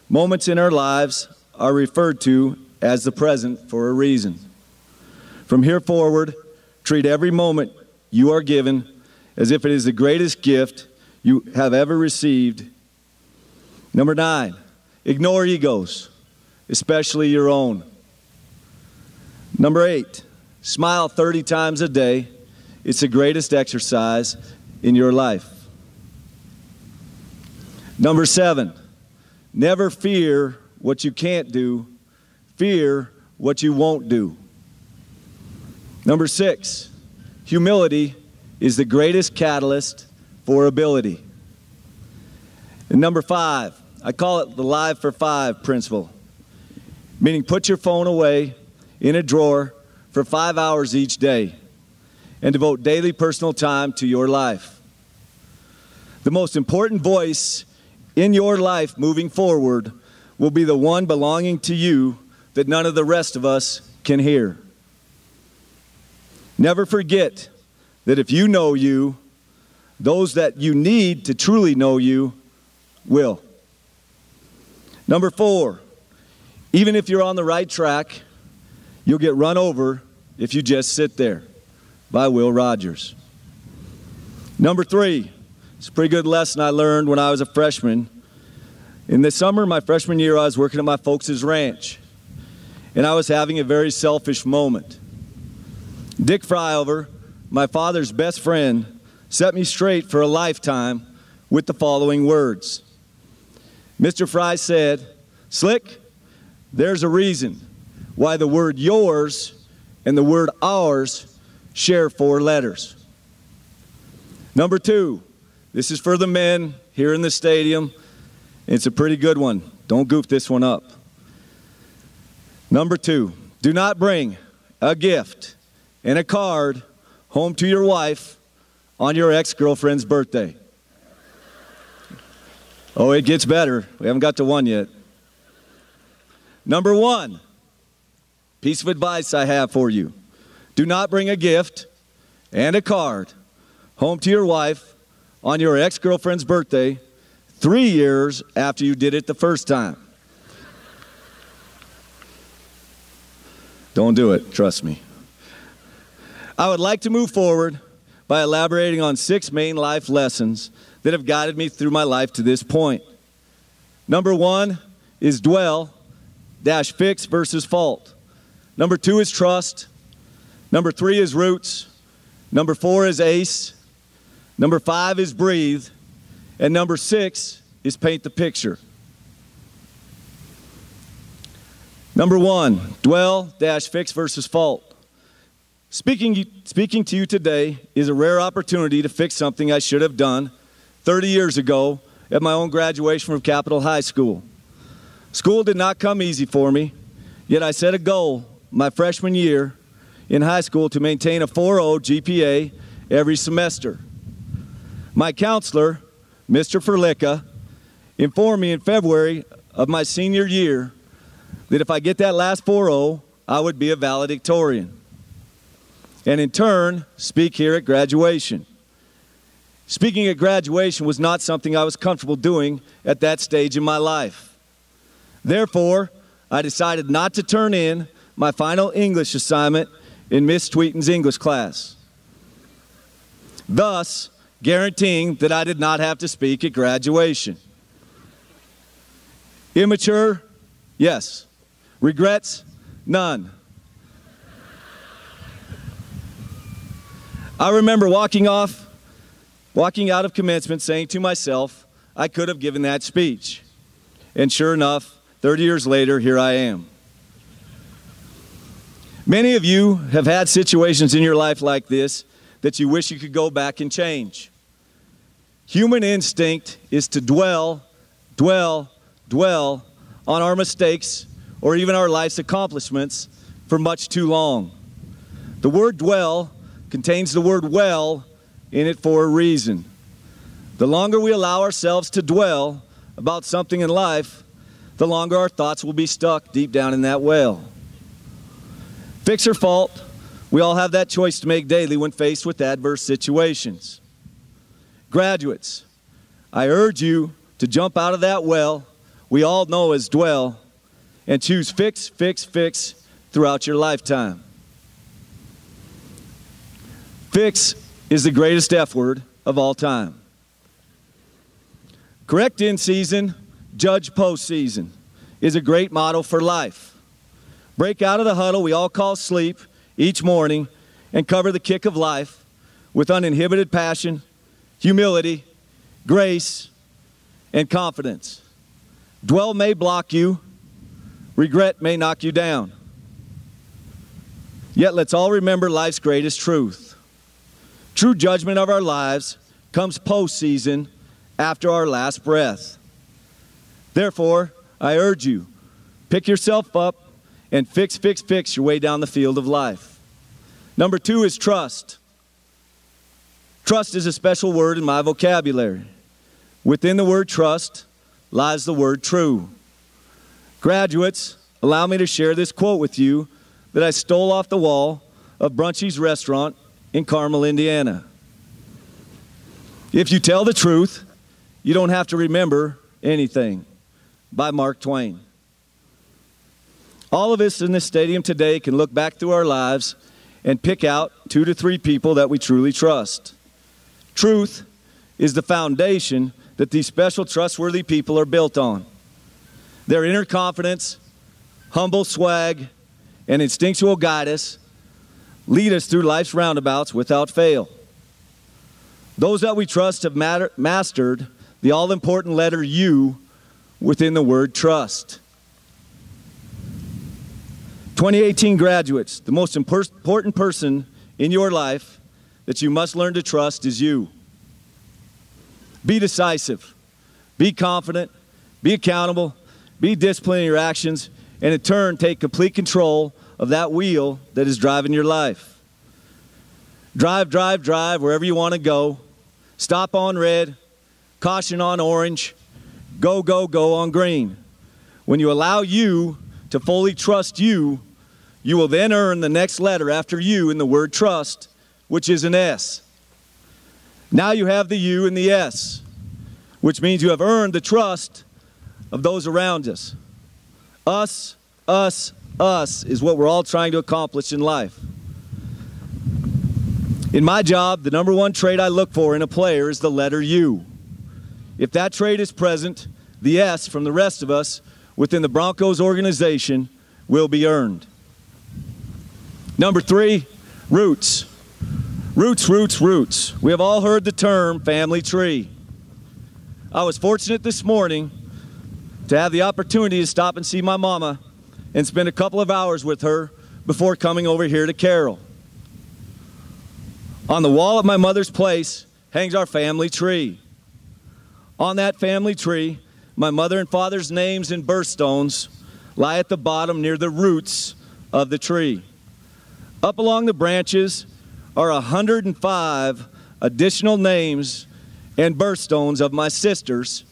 moments in our lives are referred to as the present for a reason. From here forward, treat every moment you are given as if it is the greatest gift you have ever received. Number 9, ignore egos, especially your own. Number 8, smile 30 times a day. It's the greatest exercise in your life. Number 7, never fear what you can't do, fear what you won't do. Number 6, humility is the greatest catalyst for ability. And number 5, I call it the Live for 5 principle, meaning put your phone away in a drawer for 5 hours each day and devote daily personal time to your life. The most important voice in your life moving forward will be the one belonging to you that none of the rest of us can hear. Never forget that if you know you, those that you need to truly know you will. Number 4, even if you're on the right track, you'll get run over if you just sit there, by Will Rogers. Number 3, it's a pretty good lesson I learned when I was a freshman. In the summer of my freshman year, I was working at my folks' ranch, and I was having a very selfish moment. Dick Fryover, my father's best friend, set me straight for a lifetime with the following words. Mr. Fry said, "Slick, there's a reason why the word yours and the word ours share 4 letters. Number 2, this is for the men here in the stadium. It's a pretty good one. Don't goof this one up. Number 2, do not bring a gift and a card home to your wife on your ex-girlfriend's birthday. Oh, it gets better. We haven't got to 1 yet. Number 1, piece of advice I have for you. Do not bring a gift and a card home to your wife on your ex-girlfriend's birthday 3 years after you did it the first time. Don't do it, trust me. I would like to move forward by elaborating on 6 main life lessons that have guided me through my life to this point. Number 1 is dwell, fix versus fault. Number 2 is trust. Number 3 is roots. Number 4 is ace. Number 5 is breathe. And number 6 is paint the picture. Number 1, dwell, fix versus fault. Speaking to you today is a rare opportunity to fix something I should have done 30 years ago at my own graduation from Capitol High School. School did not come easy for me, yet I set a goal my freshman year in high school to maintain a 4.0 GPA every semester. My counselor, Mr. Ferlicka, informed me in February of my senior year that if I get that last 4.0, I would be a valedictorian, and in turn, speak here at graduation. Speaking at graduation was not something I was comfortable doing at that stage in my life. Therefore, I decided not to turn in my final English assignment in Miss Tweeton's English class, thus guaranteeing that I did not have to speak at graduation. Immature? Yes. Regrets? None. I remember walking out of commencement saying to myself, I could have given that speech. And sure enough, 30 years later, here I am. Many of you have had situations in your life like this that you wish you could go back and change. Human instinct is to dwell on our mistakes or even our life's accomplishments for much too long. The word dwell contains the word well in it for a reason. The longer we allow ourselves to dwell about something in life, the longer our thoughts will be stuck deep down in that well. Fix or fault, we all have that choice to make daily when faced with adverse situations. Graduates, I urge you to jump out of that well we all know as dwell and choose fix throughout your lifetime. Fix is the greatest F word of all time. Correct in season, judge postseason is a great motto for life. Break out of the huddle we all call sleep each morning and cover the kick of life with uninhibited passion, humility, grace, and confidence. Dwell may block you, regret may knock you down. Yet let's all remember life's greatest truth. True judgment of our lives comes postseason after our last breath. Therefore, I urge you, pick yourself up and fix your way down the field of life. Number 2 is trust. Trust is a special word in my vocabulary. Within the word trust lies the word true. Graduates, allow me to share this quote with you that I stole off the wall of Brunchy's restaurant in Carmel, Indiana. If you tell the truth, you don't have to remember anything. By Mark Twain. All of us in this stadium today can look back through our lives and pick out 2 to 3 people that we truly trust. Truth is the foundation that these special, trustworthy people are built on. Their inner confidence, humble swag, and instinctual guidance lead us through life's roundabouts without fail. Those that we trust have mastered the all-important letter U within the word trust. 2018 graduates, the most important person in your life that you must learn to trust is you. Be decisive, be confident, be accountable, be disciplined in your actions, and in turn take complete control of that wheel that is driving your life. Drive wherever you want to go. Stop on red, caution on orange, go on green. When you allow you to fully trust you, you will then earn the next letter after you in the word trust, which is an S. Now you have the U and the S, which means you have earned the trust of those around us. Us is what we're all trying to accomplish in life. In my job, the number 1 trait I look for in a player is the letter U. If that trait is present, the S from the rest of us within the Broncos organization will be earned. Number 3, roots. Roots, roots, roots. We have all heard the term family tree. I was fortunate this morning to have the opportunity to stop and see my mama and spend a couple of hours with her before coming over here to Carroll. On the wall at my mother's place hangs our family tree. On that family tree, my mother and father's names and birthstones lie at the bottom near the roots of the tree. Up along the branches are 105 additional names and birthstones of my sisters,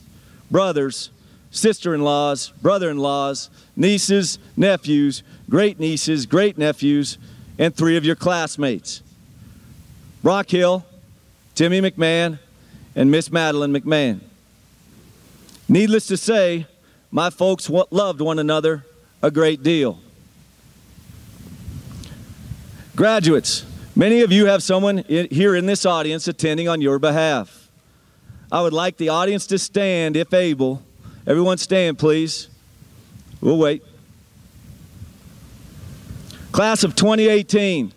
brothers, sister-in-laws, brother-in-laws, nieces, nephews, great-nieces, great-nephews, and 3 of your classmates. Rock Hill, Timmy Mcmann, and Miss Madeline Mcmann. Needless to say, my folks loved one another a great deal. Graduates, many of you have someone here in this audience attending on your behalf. I would like the audience to stand if able. Everyone stand, please. We'll wait. Class of 2018,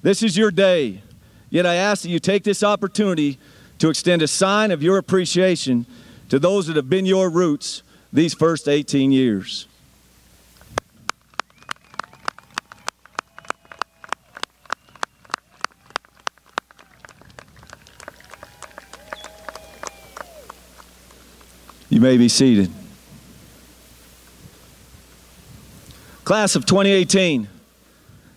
this is your day. Yet I ask that you take this opportunity to extend a sign of your appreciation to those that have been your roots these first 18 years. You may be seated. Class of 2018,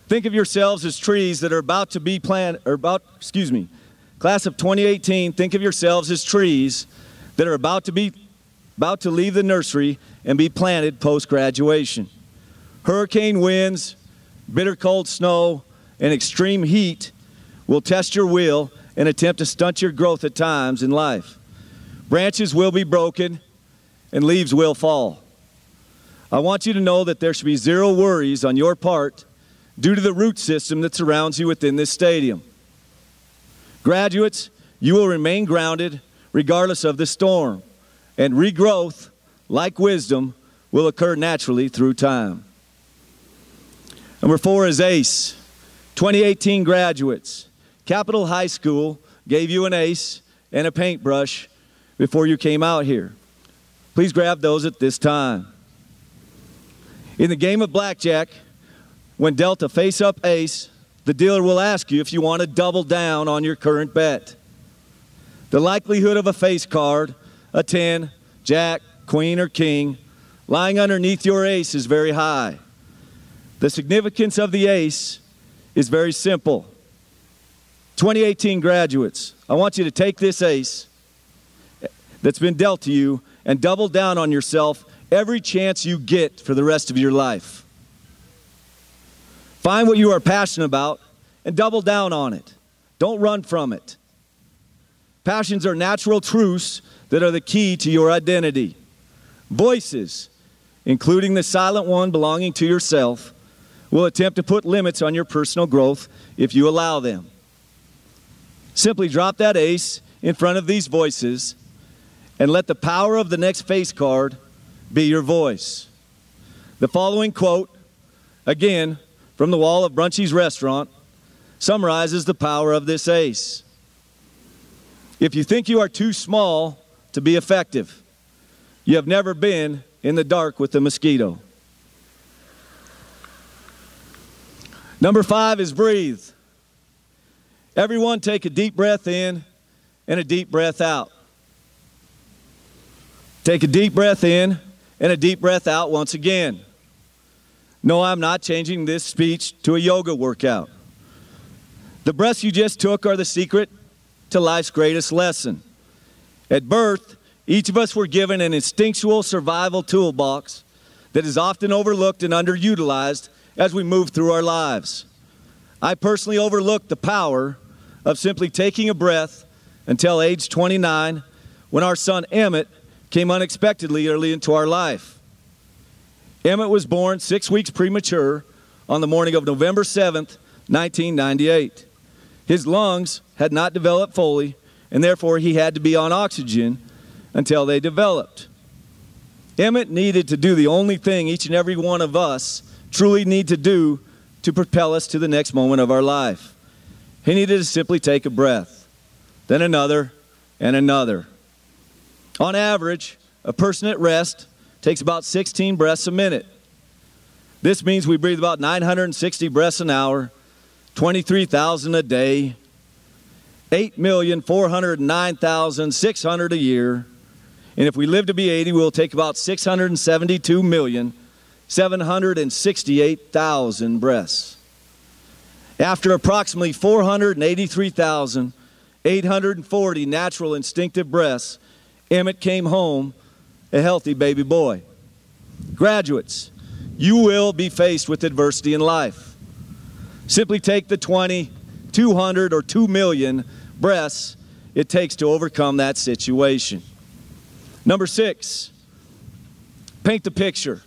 think of yourselves as trees that are about to be planted, Class of 2018, think of yourselves as trees that are about to leave the nursery and be planted post-graduation. Hurricane winds, bitter cold snow, and extreme heat will test your will and attempt to stunt your growth at times in life. Branches will be broken and leaves will fall. I want you to know that there should be zero worries on your part due to the root system that surrounds you within this stadium. Graduates, you will remain grounded regardless of the storm, and regrowth, like wisdom, will occur naturally through time. Number 4 is ACE. 2018 graduates. Capitol High School gave you an ace and a paintbrush before you came out here. Please grab those at this time. In the game of blackjack, when dealt a face-up ace, the dealer will ask you if you want to double down on your current bet. The likelihood of a face card, a 10, jack, queen, or king, lying underneath your ace is very high. The significance of the ace is very simple. 2018 graduates, I want you to take this ace that's been dealt to you and double down on yourself every chance you get for the rest of your life. Find what you are passionate about and double down on it. Don't run from it. Passions are natural truths that are the key to your identity. Voices, including the silent one belonging to yourself, will attempt to put limits on your personal growth if you allow them. Simply drop that ace in front of these voices and let the power of the next face card be your voice. The following quote, again from the wall of Brunchy's restaurant, summarizes the power of this ace. If you think you are too small to be effective, you have never been in the dark with a mosquito. Number 5 is breathe. Everyone take a deep breath in and a deep breath out. Take a deep breath in and a deep breath out once again. No, I'm not changing this speech to a yoga workout. The breaths you just took are the secret to life's greatest lesson. At birth, each of us were given an instinctual survival toolbox that is often overlooked and underutilized as we move through our lives. I personally overlooked the power of simply taking a breath until age 29, when our son Emmett came unexpectedly early into our life. Emmett was born 6 weeks premature on the morning of November 7th, 1998. His lungs had not developed fully, and therefore he had to be on oxygen until they developed. Emmett needed to do the only thing each and every one of us truly need to do to propel us to the next moment of our life. He needed to simply take a breath, then another and another. On average, a person at rest takes about 16 breaths a minute. This means we breathe about 960 breaths an hour, 23,000 a day, 8,409,600 a year. And if we live to be 80, we'll take about 672,768,000 breaths. After approximately 483,840 natural instinctive breaths, Emmett came home a healthy baby boy. Graduates, you will be faced with adversity in life. Simply take the 20, 200, or 2 million breaths it takes to overcome that situation. Number 6, paint the picture.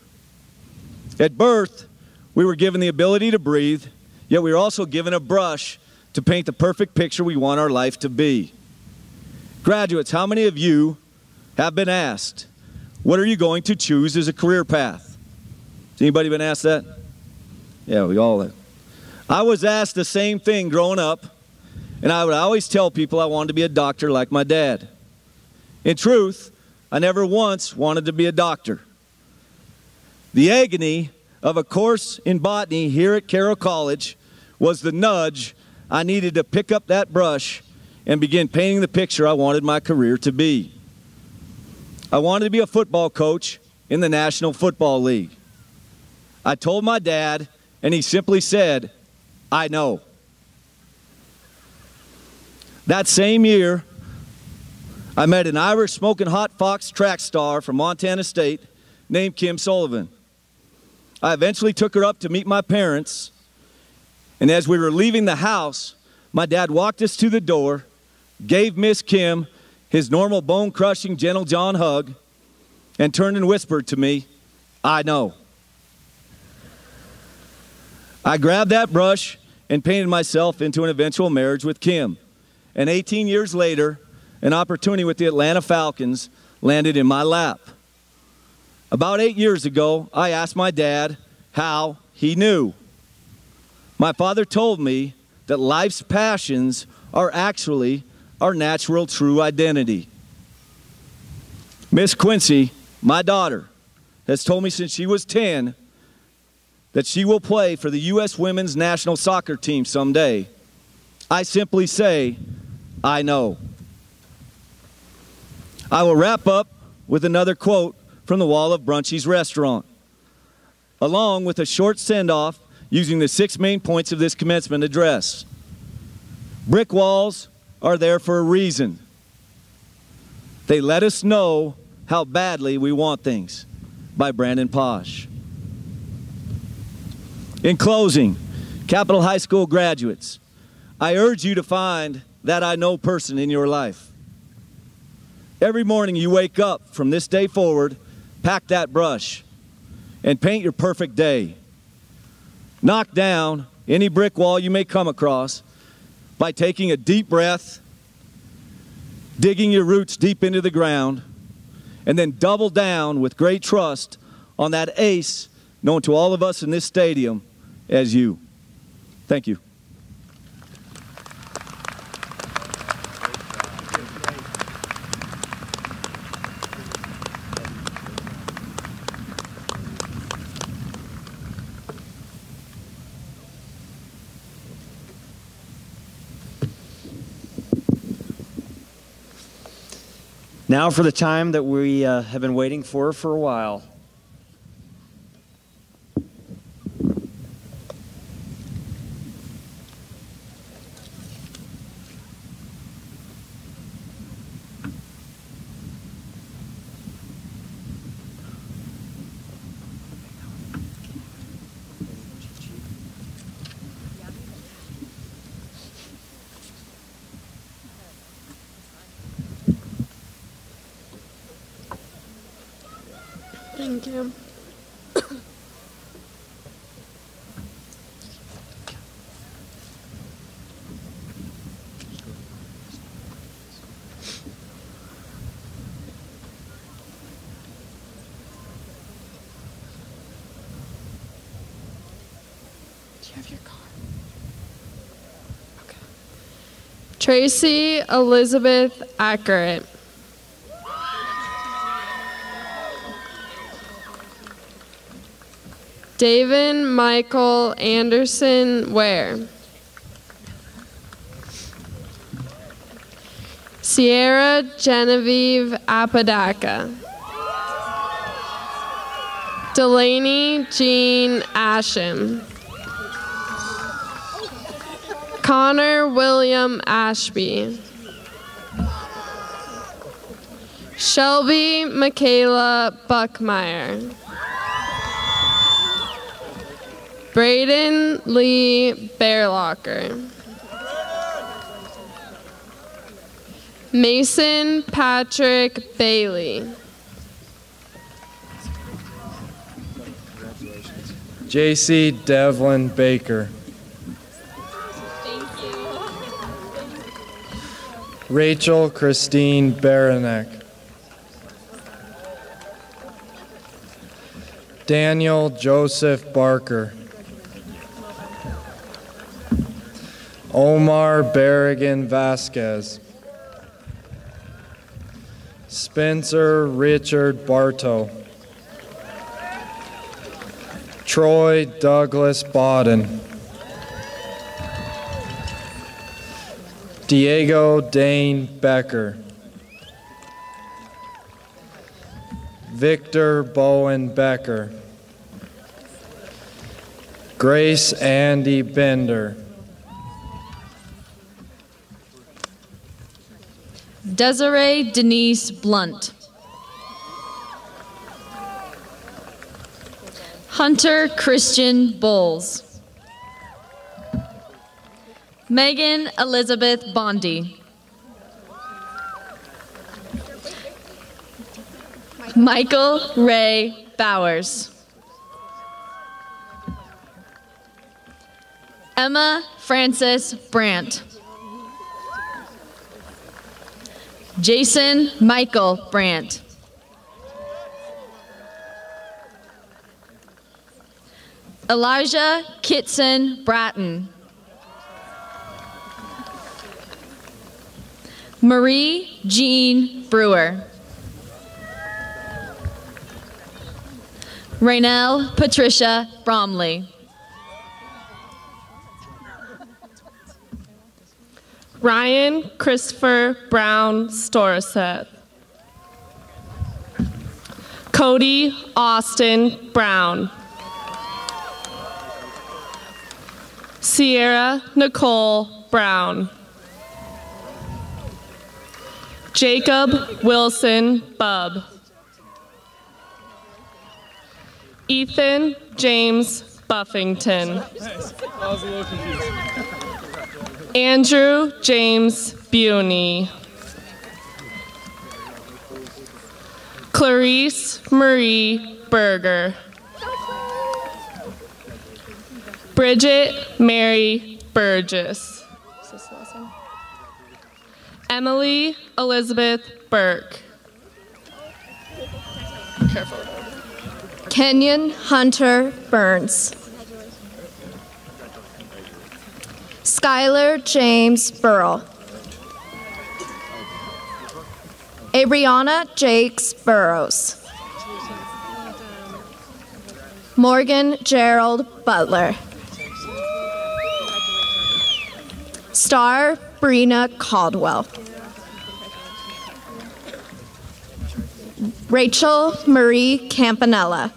At birth, we were given the ability to breathe, yet we were also given a brush to paint the perfect picture we want our life to be. Graduates, how many of you have been asked, what are you going to choose as a career path? Has anybody been asked that? Yeah, we all have. I was asked the same thing growing up, and I would always tell people I wanted to be a doctor like my dad. In truth, I never once wanted to be a doctor. The agony of a course in botany here at Carroll College was the nudge I needed to pick up that brush and begin painting the picture I wanted my career to be. I wanted to be a football coach in the National Football League. I told my dad, and he simply said, I know. That same year, I met an Irish smoking hot fox track star from Montana State named Kim Sullivan. I eventually took her up to meet my parents, and as we were leaving the house, my dad walked us to the door, gave Miss Kim his normal bone-crushing Gentle John hug, and turned and whispered to me, I know. I grabbed that brush and painted myself into an eventual marriage with Kim. And 18 years later, an opportunity with the Atlanta Falcons landed in my lap. About 8 years ago, I asked my dad how he knew. My father told me that life's passions are actually our natural true identity. Miss Quincy, my daughter, has told me since she was 10 that she will play for the U.S. women's national soccer team someday. I simply say, I know. I will wrap up with another quote from the wall of Brunchy's restaurant, along with a short send-off using the 6 main points of this commencement address. Brick walls are there for a reason. They let us know how badly we want things, by Brandon Posh. In closing, Capitol High School graduates, I urge you to find that I know person in your life. Every morning you wake up from this day forward, pack that brush and paint your perfect day. Knock down any brick wall you may come across by taking a deep breath, digging your roots deep into the ground, and then double down with great trust on that ace known to all of us in this stadium as you. Thank you. Now for the time that we have been waiting for a while. Thank you. Do you have your Tracy Elizabeth Ackert. David Michael Anderson Ware. Sierra Genevieve Apodaca. Delaney Jean Asham. Connor William Ashby. Shelby Michaela Buckmeyer. Braden Lee Bearlocker. Mason Patrick Bailey. JC Devlin Baker. Rachel Christine Baranek. Daniel Joseph Barker. Omar Berrigan Vasquez. Spencer Richard Bartow. Troy Douglas Bodden. Diego Dane Becker. Victor Bowen Becker. Grace Andy Bender. Desiree Denise Blunt. Hunter Christian Bowles. Megan Elizabeth Bondi. Michael Ray Bowers. Emma Frances Brandt. Jason Michael Brandt. Elijah Kitson Bratton. Marie Jean Brewer. Raynell Patricia Bromley. Ryan Christopher Brown Storset. Cody Austin Brown. Sierra Nicole Brown. Jacob Wilson Bubb. Ethan James Buffington. Andrew James Buney. Clarice Marie Berger. Bridget Mary Burgess. Emily Elizabeth Burke. Careful. Kenyon Hunter Burns. Skylar James Burrell. Abriana Jakes Burrows. Morgan Gerald Butler. Star Brina Caldwell. Rachel Marie Campanella.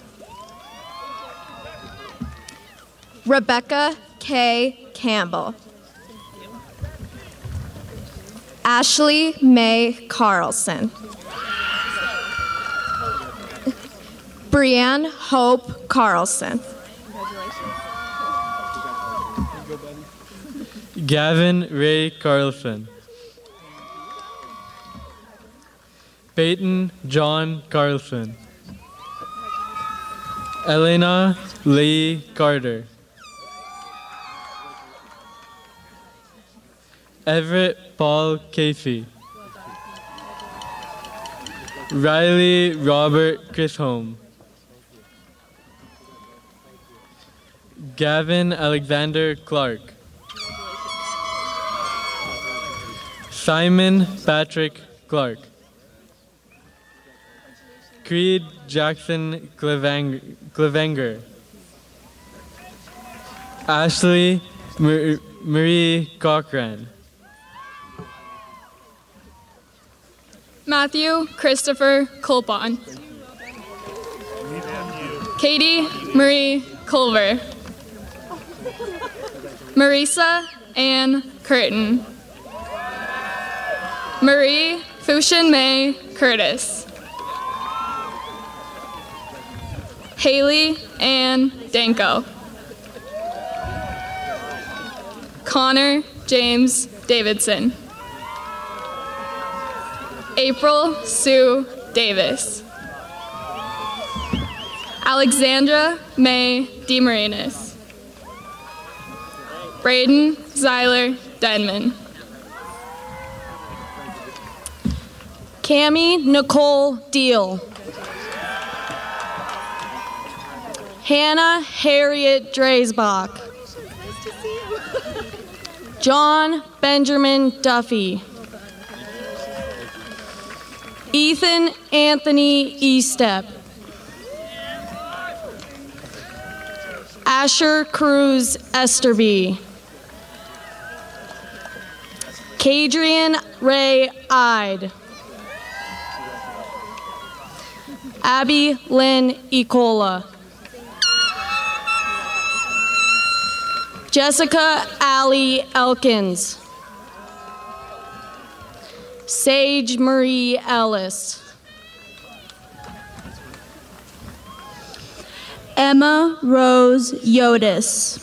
Rebecca K. Campbell. Ashley May Carlson. Brianne Hope Carlson. Gavin Ray Carlson. Peyton John Carlson. Helena Lee Carter. Everett Paul Casey. Riley Robert Chisholm. Gavin Alexander Clark. Simon Patrick Clark. Creed Jackson Clevenger. Ashley Marie Cochran. Matthew Christopher Colpon. Katie Marie Culver. Marisa Ann Curtin. Marie Fushien May Curtis. Haley Ann Danko. Connor James Davidson. April Sue Davis. Alexandra May DeMarinis. Braden Zyler Denman. Cammie Nicole Deal. Hannah Harriet Dreisbach. John Benjamin Duffy. Ethan Anthony Estep. Asher Cruz Esterby. Kadrian Ray Ide. Abby Lynn Ecola. Jessica Allie Elkins. Sage Marie Ellis. Emma Rose Yodis.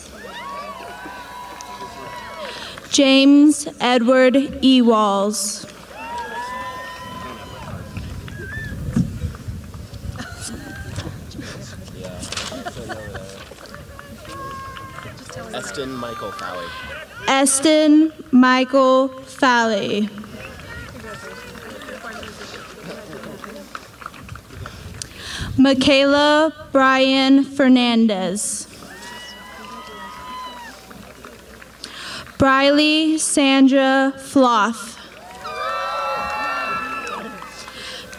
James Edward Ewalls. Eston Michael Fowley. Eston Michael Fowley. Michaela Brian Fernandez. Briley Sandra Floth.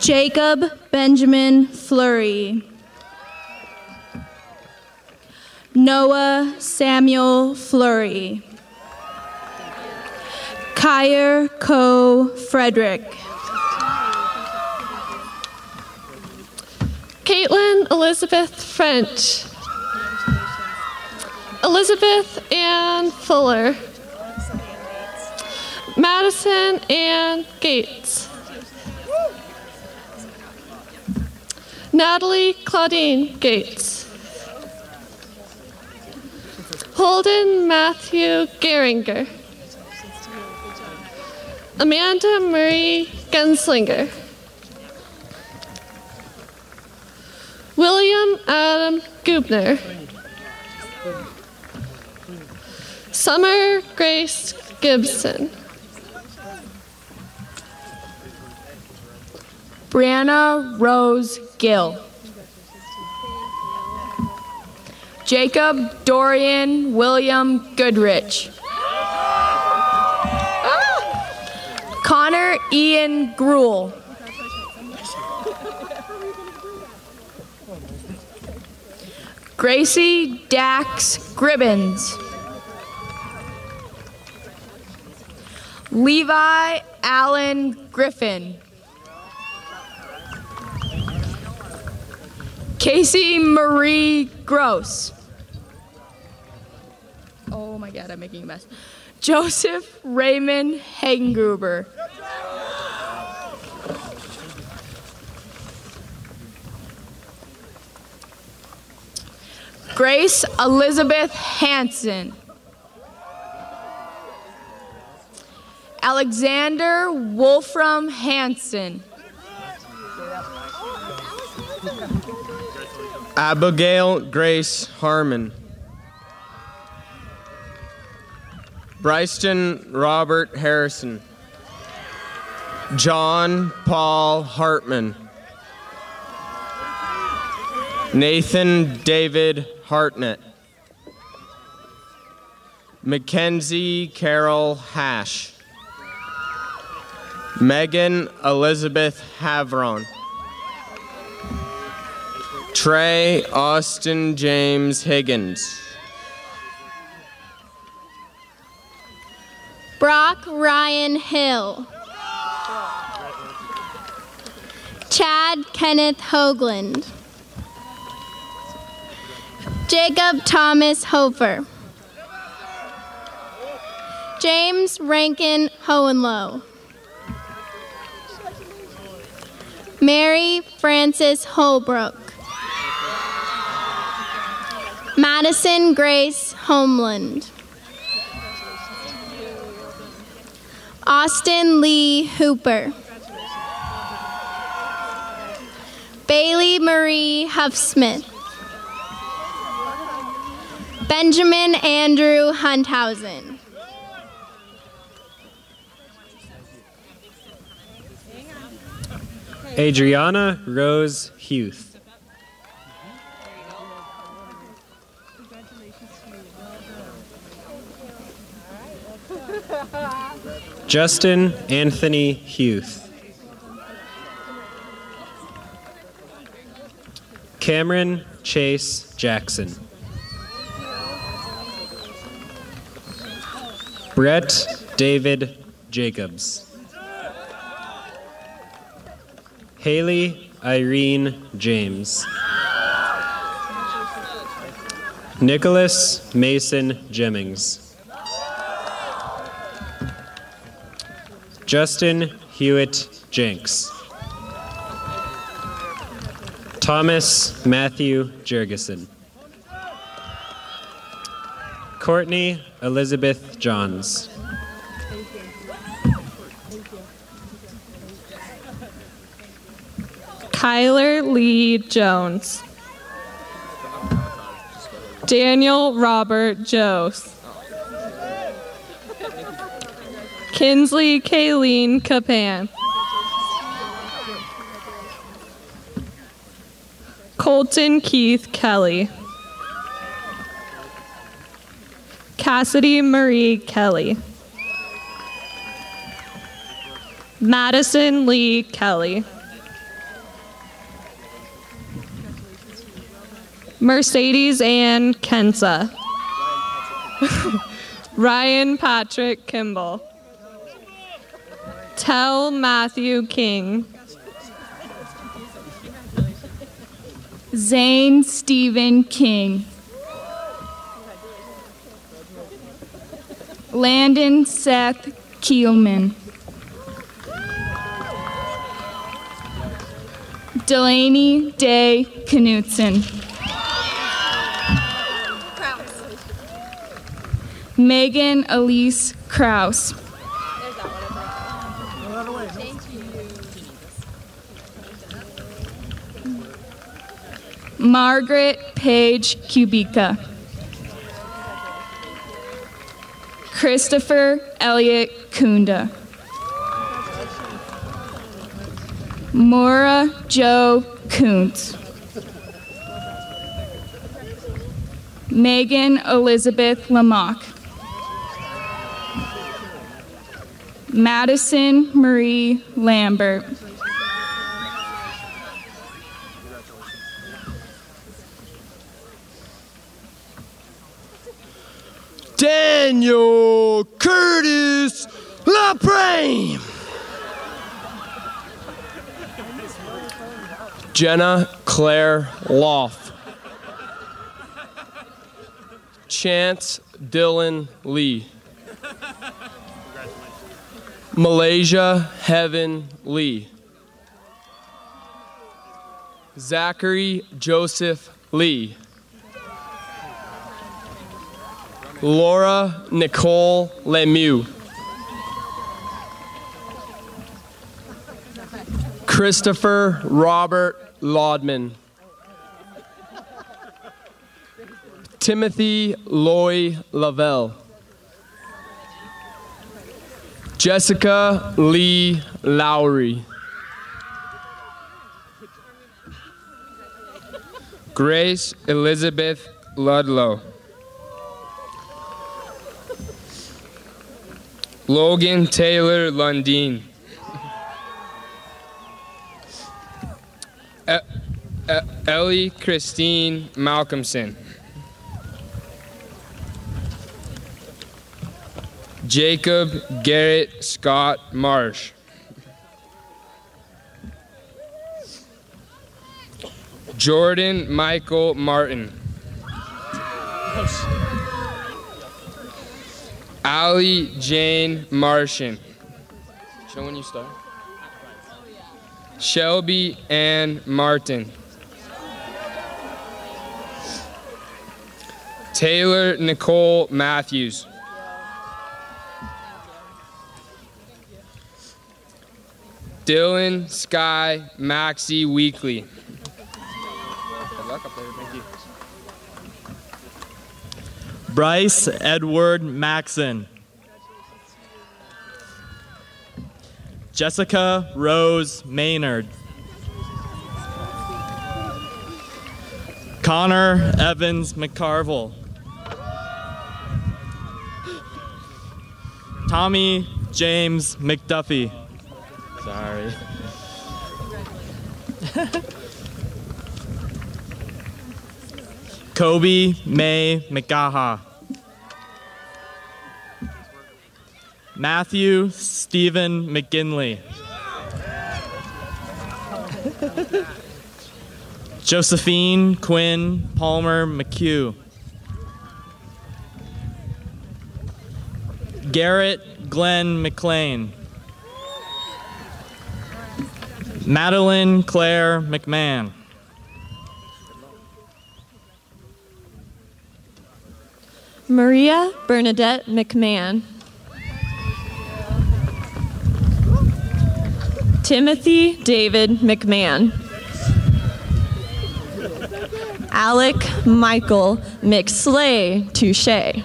Jacob Benjamin Fleury. Noah Samuel Fleury. Kyer Coe Frederick. Caitlin Elizabeth French. Elizabeth Ann Fuller. Madison Ann Gates. Natalie Claudine Gates. Holden Matthew Geringer. Amanda Marie Genslinger. William Adam Gubner. Summer Grace Gibson. Brianna Rose Gill. Jacob Dorian William Goodrich. Connor Ian Gruel. Gracie Dax Gribbins. Levi Allen Griffin. Casey Marie Gross. Oh my God, I'm making a mess. Joseph Raymond Hagengruber. Grace Elizabeth Hansen. Alexander Wolfram Hansen. Abigail Grace Harmon. Bryston Robert Harrison. John Paul Hartman. Nathan David Hartnett. Mackenzie Carroll Hash. Megan Elizabeth Havron. Trey Austin James Higgins. Brock Ryan Hill. Chad Kenneth Hoagland. Jacob Thomas Hofer. James Rankin Hohenlohe. Mary Frances Holbrook. Madison Grace Homeland. Austin Lee Hooper. Bailey Marie Huffsmith. Benjamin Andrew Hunthausen. Adriana Rose Huth. Justin Anthony Huth. Cameron Chase Jackson. Brett David Jacobs. Haley Irene James. Nicholas Mason Jennings. Justin Hewitt Jenks. Thomas Matthew Jergison. Courtney Elizabeth Johns. Kyler Lee Jones. Daniel Robert Jose. Kinsley Kayleen Capan. Colton Keith Kelly. Cassidy Marie Kelly. Madison Lee Kelly. Mercedes Ann Kensa. Ryan Patrick Kimball. Tell Matthew King. Zane Stephen King. Landon Seth Kielman. Delaney Day Knutson. Megan Elise Kraus. Margaret Page Kubica. Christopher Elliott Kunda. Maura Joe Kuntz. Megan Elizabeth Lamock. Madison Marie Lambert. Daniel Curtis LaPrame. Jenna Claire Loff. Chance Dylan Lee. Malaysia Heaven Lee. Zachary Joseph Lee. Laura Nicole Lemieux. Christopher Robert Laudman. Timothy Loy Lavelle. Jessica Lee Lowry. Grace Elizabeth Ludlow. Logan Taylor Lundeen. Ellie Christine Malcolmson. Jacob Garrett Scott Marsh. Jordan Michael Martin. Allie Jane Martian. Show when you start. Shelby Ann Martin. Taylor Nicole Matthews. Dylan Sky Maxie Weekly. Good luck up there, thank you. Bryce Edward Maxon. Jessica Rose Maynard. Connor Evans McCarville. Tommy James McDuffie. Sorry. Kobe May McGaha. Matthew Stephen McGinley. Josephine Quinn Palmer McHugh. Garrett Glenn McLean. Madeline Claire McMahon. Maria Bernadette McMahon. Timothy David McMahon. Alec Michael McSlay Touche.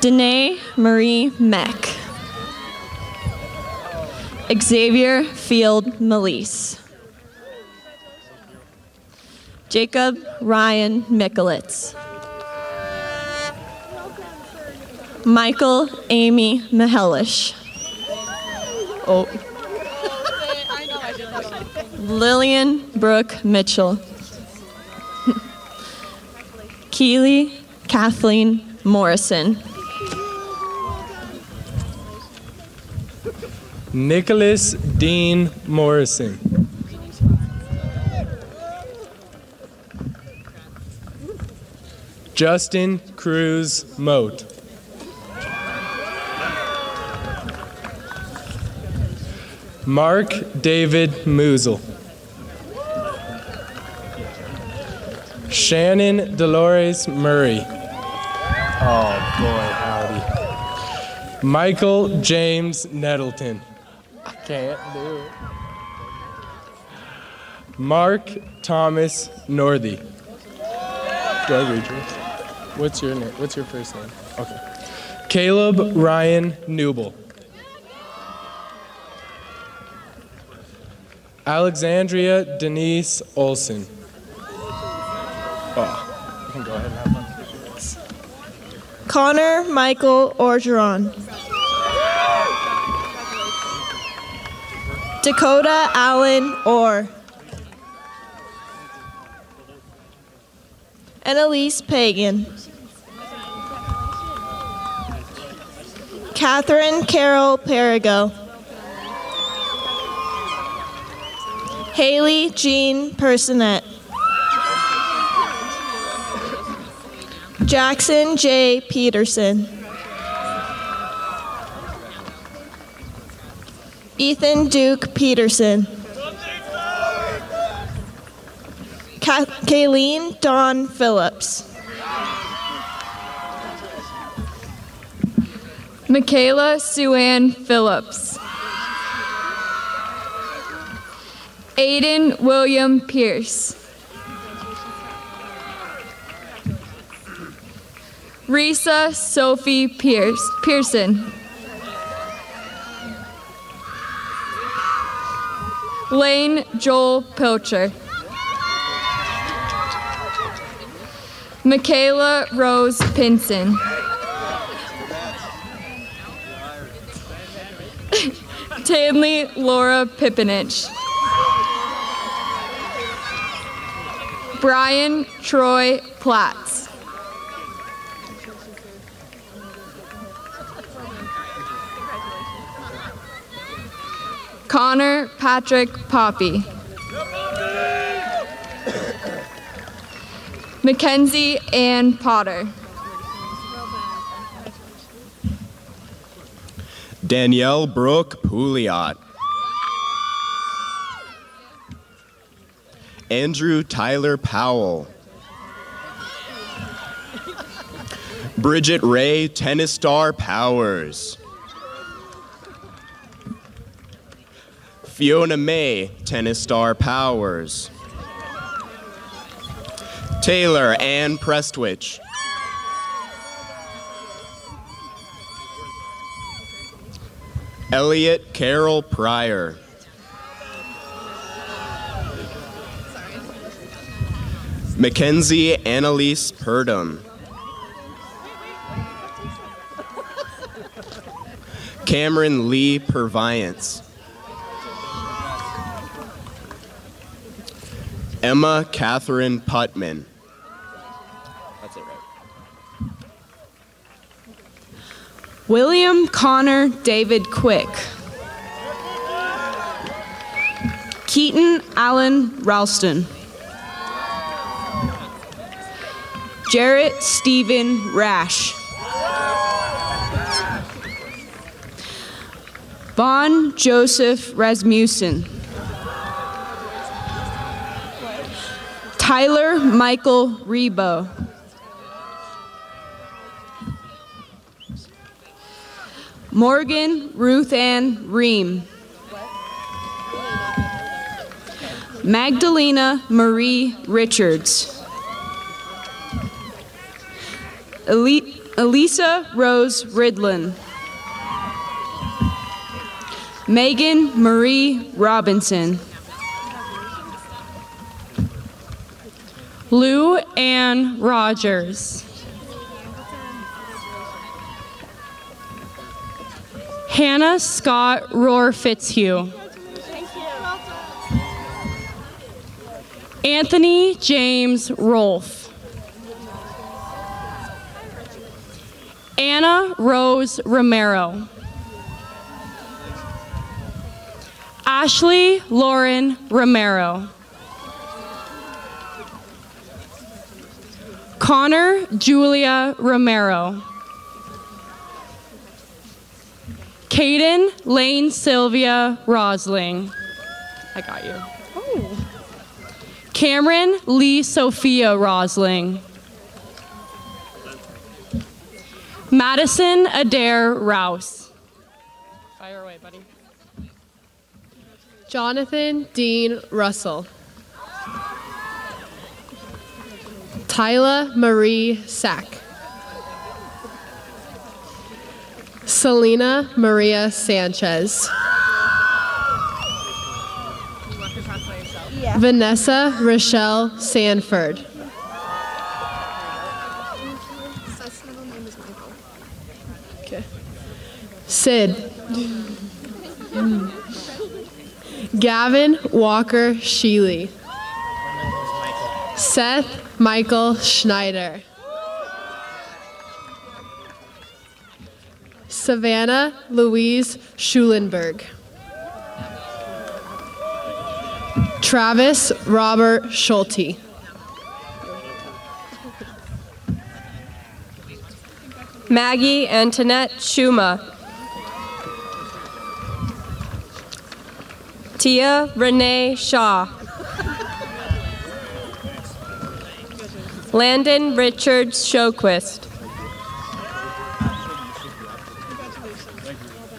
Danae Marie Meck. Xavier Field Melise. Jacob Ryan Michelitz. Michael Amy Mihelish. Oh. Lillian Brooke Mitchell. Keely Kathleen Morrison. Nicholas Dean Morrison. Justin Cruz Moat. Mark David Moosel. Shannon Dolores Murray. Oh boy, howdy. Michael James Nettleton. I can't do it. Mark Thomas Northey. Do I read yours? What's your name? What's your first name? Okay. Caleb Ryan Newble. Alexandria Denise Olson. Oh, you can go ahead and have one. Connor Michael Orgeron. Dakota Allen Orr. Annalise Pagan. Catherine Carroll Perigo. Haley Jean Personette. Jackson J. Peterson. Ethan Duke Peterson. Kayleen Dawn Phillips. Michaela Suann Phillips. Aiden William Pierce. Risa Sophie Pearson. Lane Joel Pilcher. Michaela Rose Pinson. Tanley Laura Pippinich. Brian Troy Platts. Connor Patrick Poppy. Mackenzie Ann Potter. Danielle Brooke Pouliot. Andrew Tyler Powell. Bridget Ray Tennis Star Powers. Fiona May Tennis Star Powers. Taylor Ann Prestwich. Elliot Carroll Pryor. Mackenzie Annalise Purdom. Cameron Lee Purviance. Emma Catherine Putman. That's it, right? William Connor David Quick. Keaton Allen Ralston. Jarrett Stephen Rash. Vaughn Joseph Rasmussen. Tyler Michael Rebo. Morgan Ruth Ann Ream. Magdalena Marie Richards. Elisa Rose Ridlin. Megan Marie Robinson. Lou Ann Rogers. Hannah Scott Rohr Fitzhugh. Anthony James Rolfe. Anna Rose Romero. Ashley Lauren Romero. Connor Julia Romero. Caden Lane Sylvia Rosling. I got you. Oh. Cameron Lee Sophia Rosling. Madison Adair Rouse. Fire away, buddy. Jonathan Dean Russell. Tyla Marie Sack. Selena Maria Sanchez. Yeah. Vanessa Rochelle Sanford. Okay. Sid. Gavin Walker Sheely. Seth Michael Schneider. Savannah Louise Schulenberg. Travis Robert Schulte. Maggie Antoinette Schuma. Tia Renee Shaw. Landon Richards Shoquist.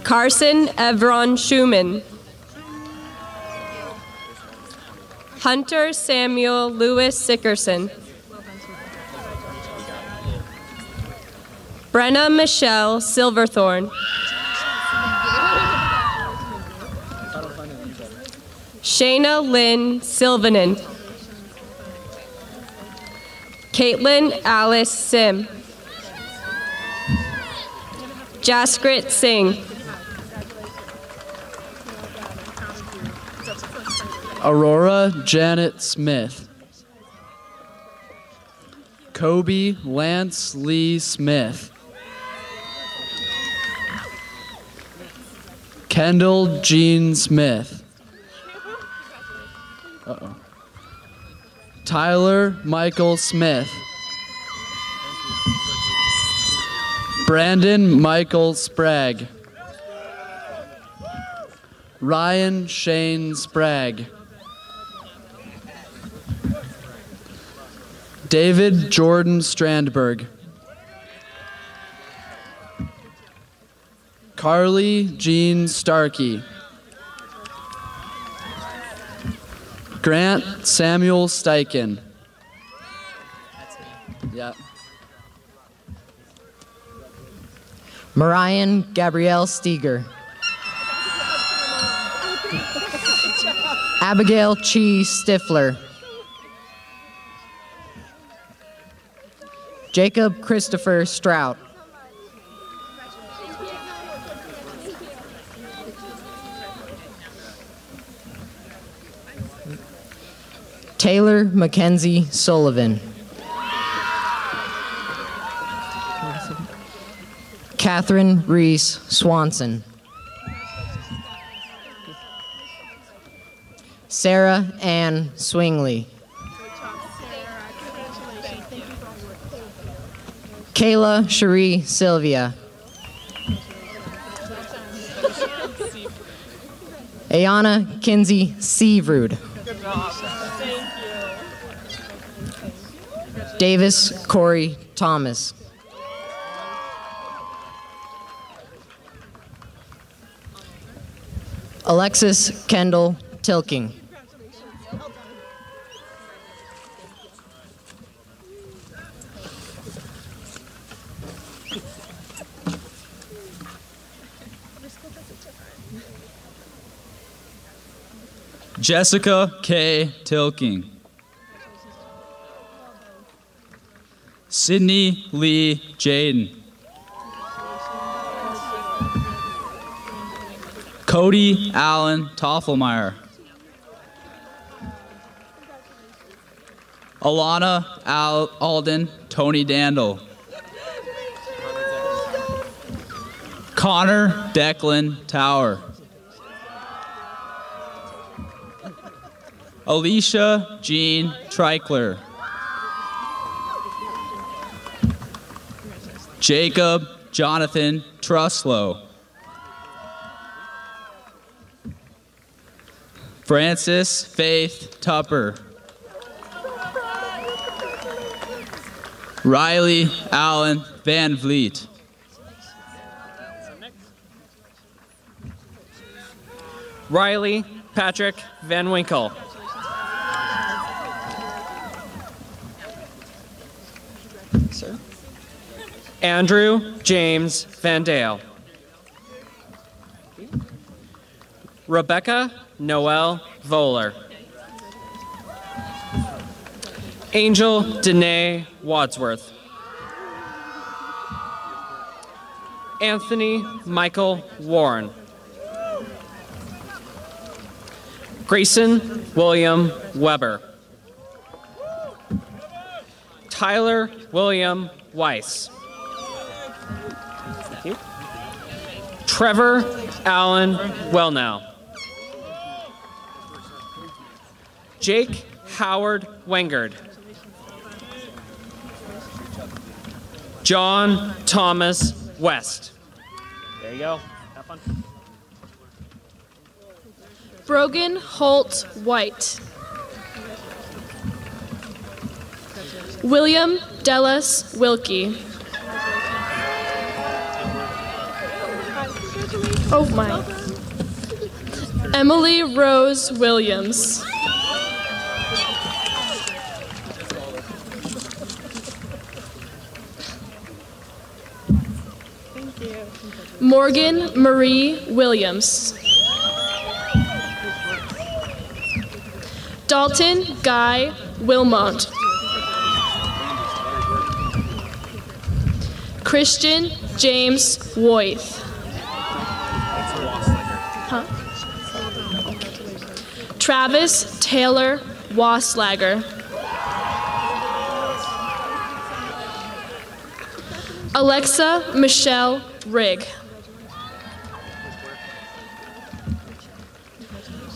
Carson Evron Schumann. Hunter Samuel Lewis Sickerson. Brenna Michelle Silverthorne. Shayna Lynn Silvanen. Caitlin Alice Sim. Jaskrit Singh. Aurora Janet Smith. Kobe Lance Lee Smith. Kendall Jean Smith. Uh-oh. Tyler Michael Smith. Brandon Michael Sprague. Ryan Shane Sprague. David Jordan Strandberg. Carly Jean Starkey. Grant Samuel Steichen. Yeah. Marian Gabrielle Steger. Abigail Chi Stifler. Jacob Christopher Strout. Taylor Mackenzie Sullivan. Catherine Reese Swanson. Sarah Ann Swingley. Kayla Cherie Sylvia. Ayana Kinsey Seavrud. Davis Corey Thomas. Alexis Kendall Tilking. Jessica K. Tilking. Sydney Lee Jaden. Cody Allen Toffelmeyer. Alana Alden Tony Dandel. Connor Declan Tower. Alicia Jean Treichler. Jacob Jonathan Truslow. Francis Faith Tupper. Riley Allen Van Vliet. Riley Patrick Van Winkle. Sir. Andrew James Van Dale. Rebecca Noel Voller. Angel Danae Wadsworth. Anthony Michael Warren. Grayson William Weber. Tyler William Weiss. Thank you. Trevor Allen Wellnow. Jake Howard Wengard. John Thomas West. There you go. Have fun. Brogan Holt White. William Dellis Wilkie. Oh my. Emily Rose Williams. Morgan Marie Williams. Dalton Guy Wilmont. Christian James Woith. Huh? Travis Taylor Wasslager. Alexa Michelle Rigg.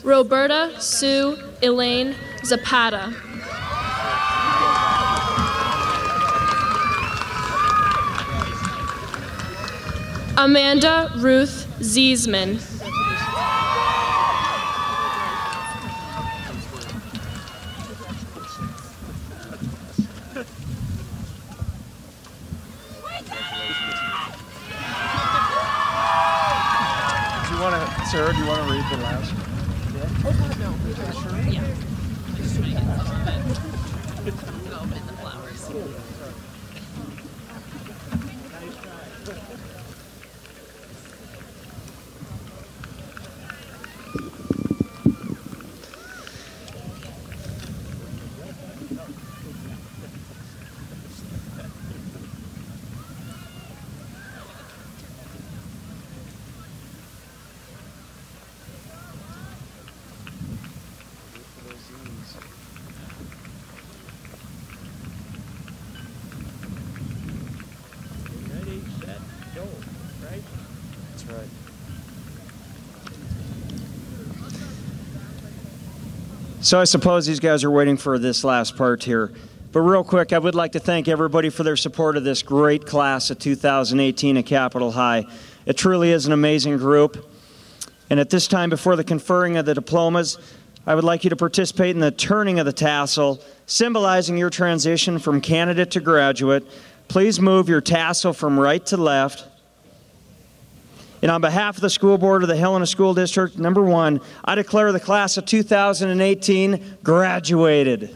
Roberta Sue Elaine Zapata. Amanda Ruth Ziesman. Sarah, do you want to read the last? So I suppose these guys are waiting for this last part here. But real quick, I would like to thank everybody for their support of this great class of 2018 at Capitol High. It truly is an amazing group. And at this time, before the conferring of the diplomas, I would like you to participate in the turning of the tassel, symbolizing your transition from candidate to graduate. Please move your tassel from right to left. And on behalf of the school board of the Helena School District, number 1, I declare the class of 2018 graduated.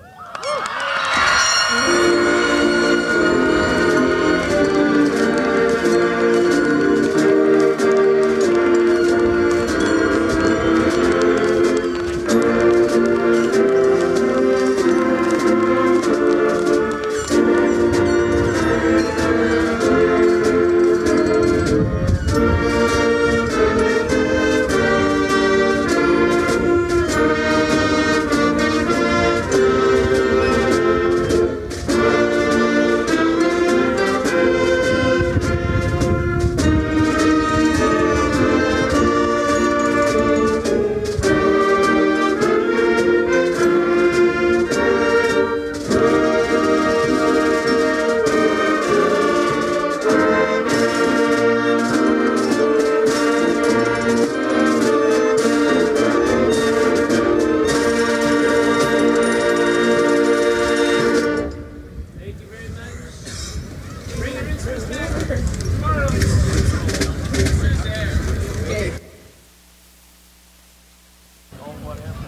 Whatever.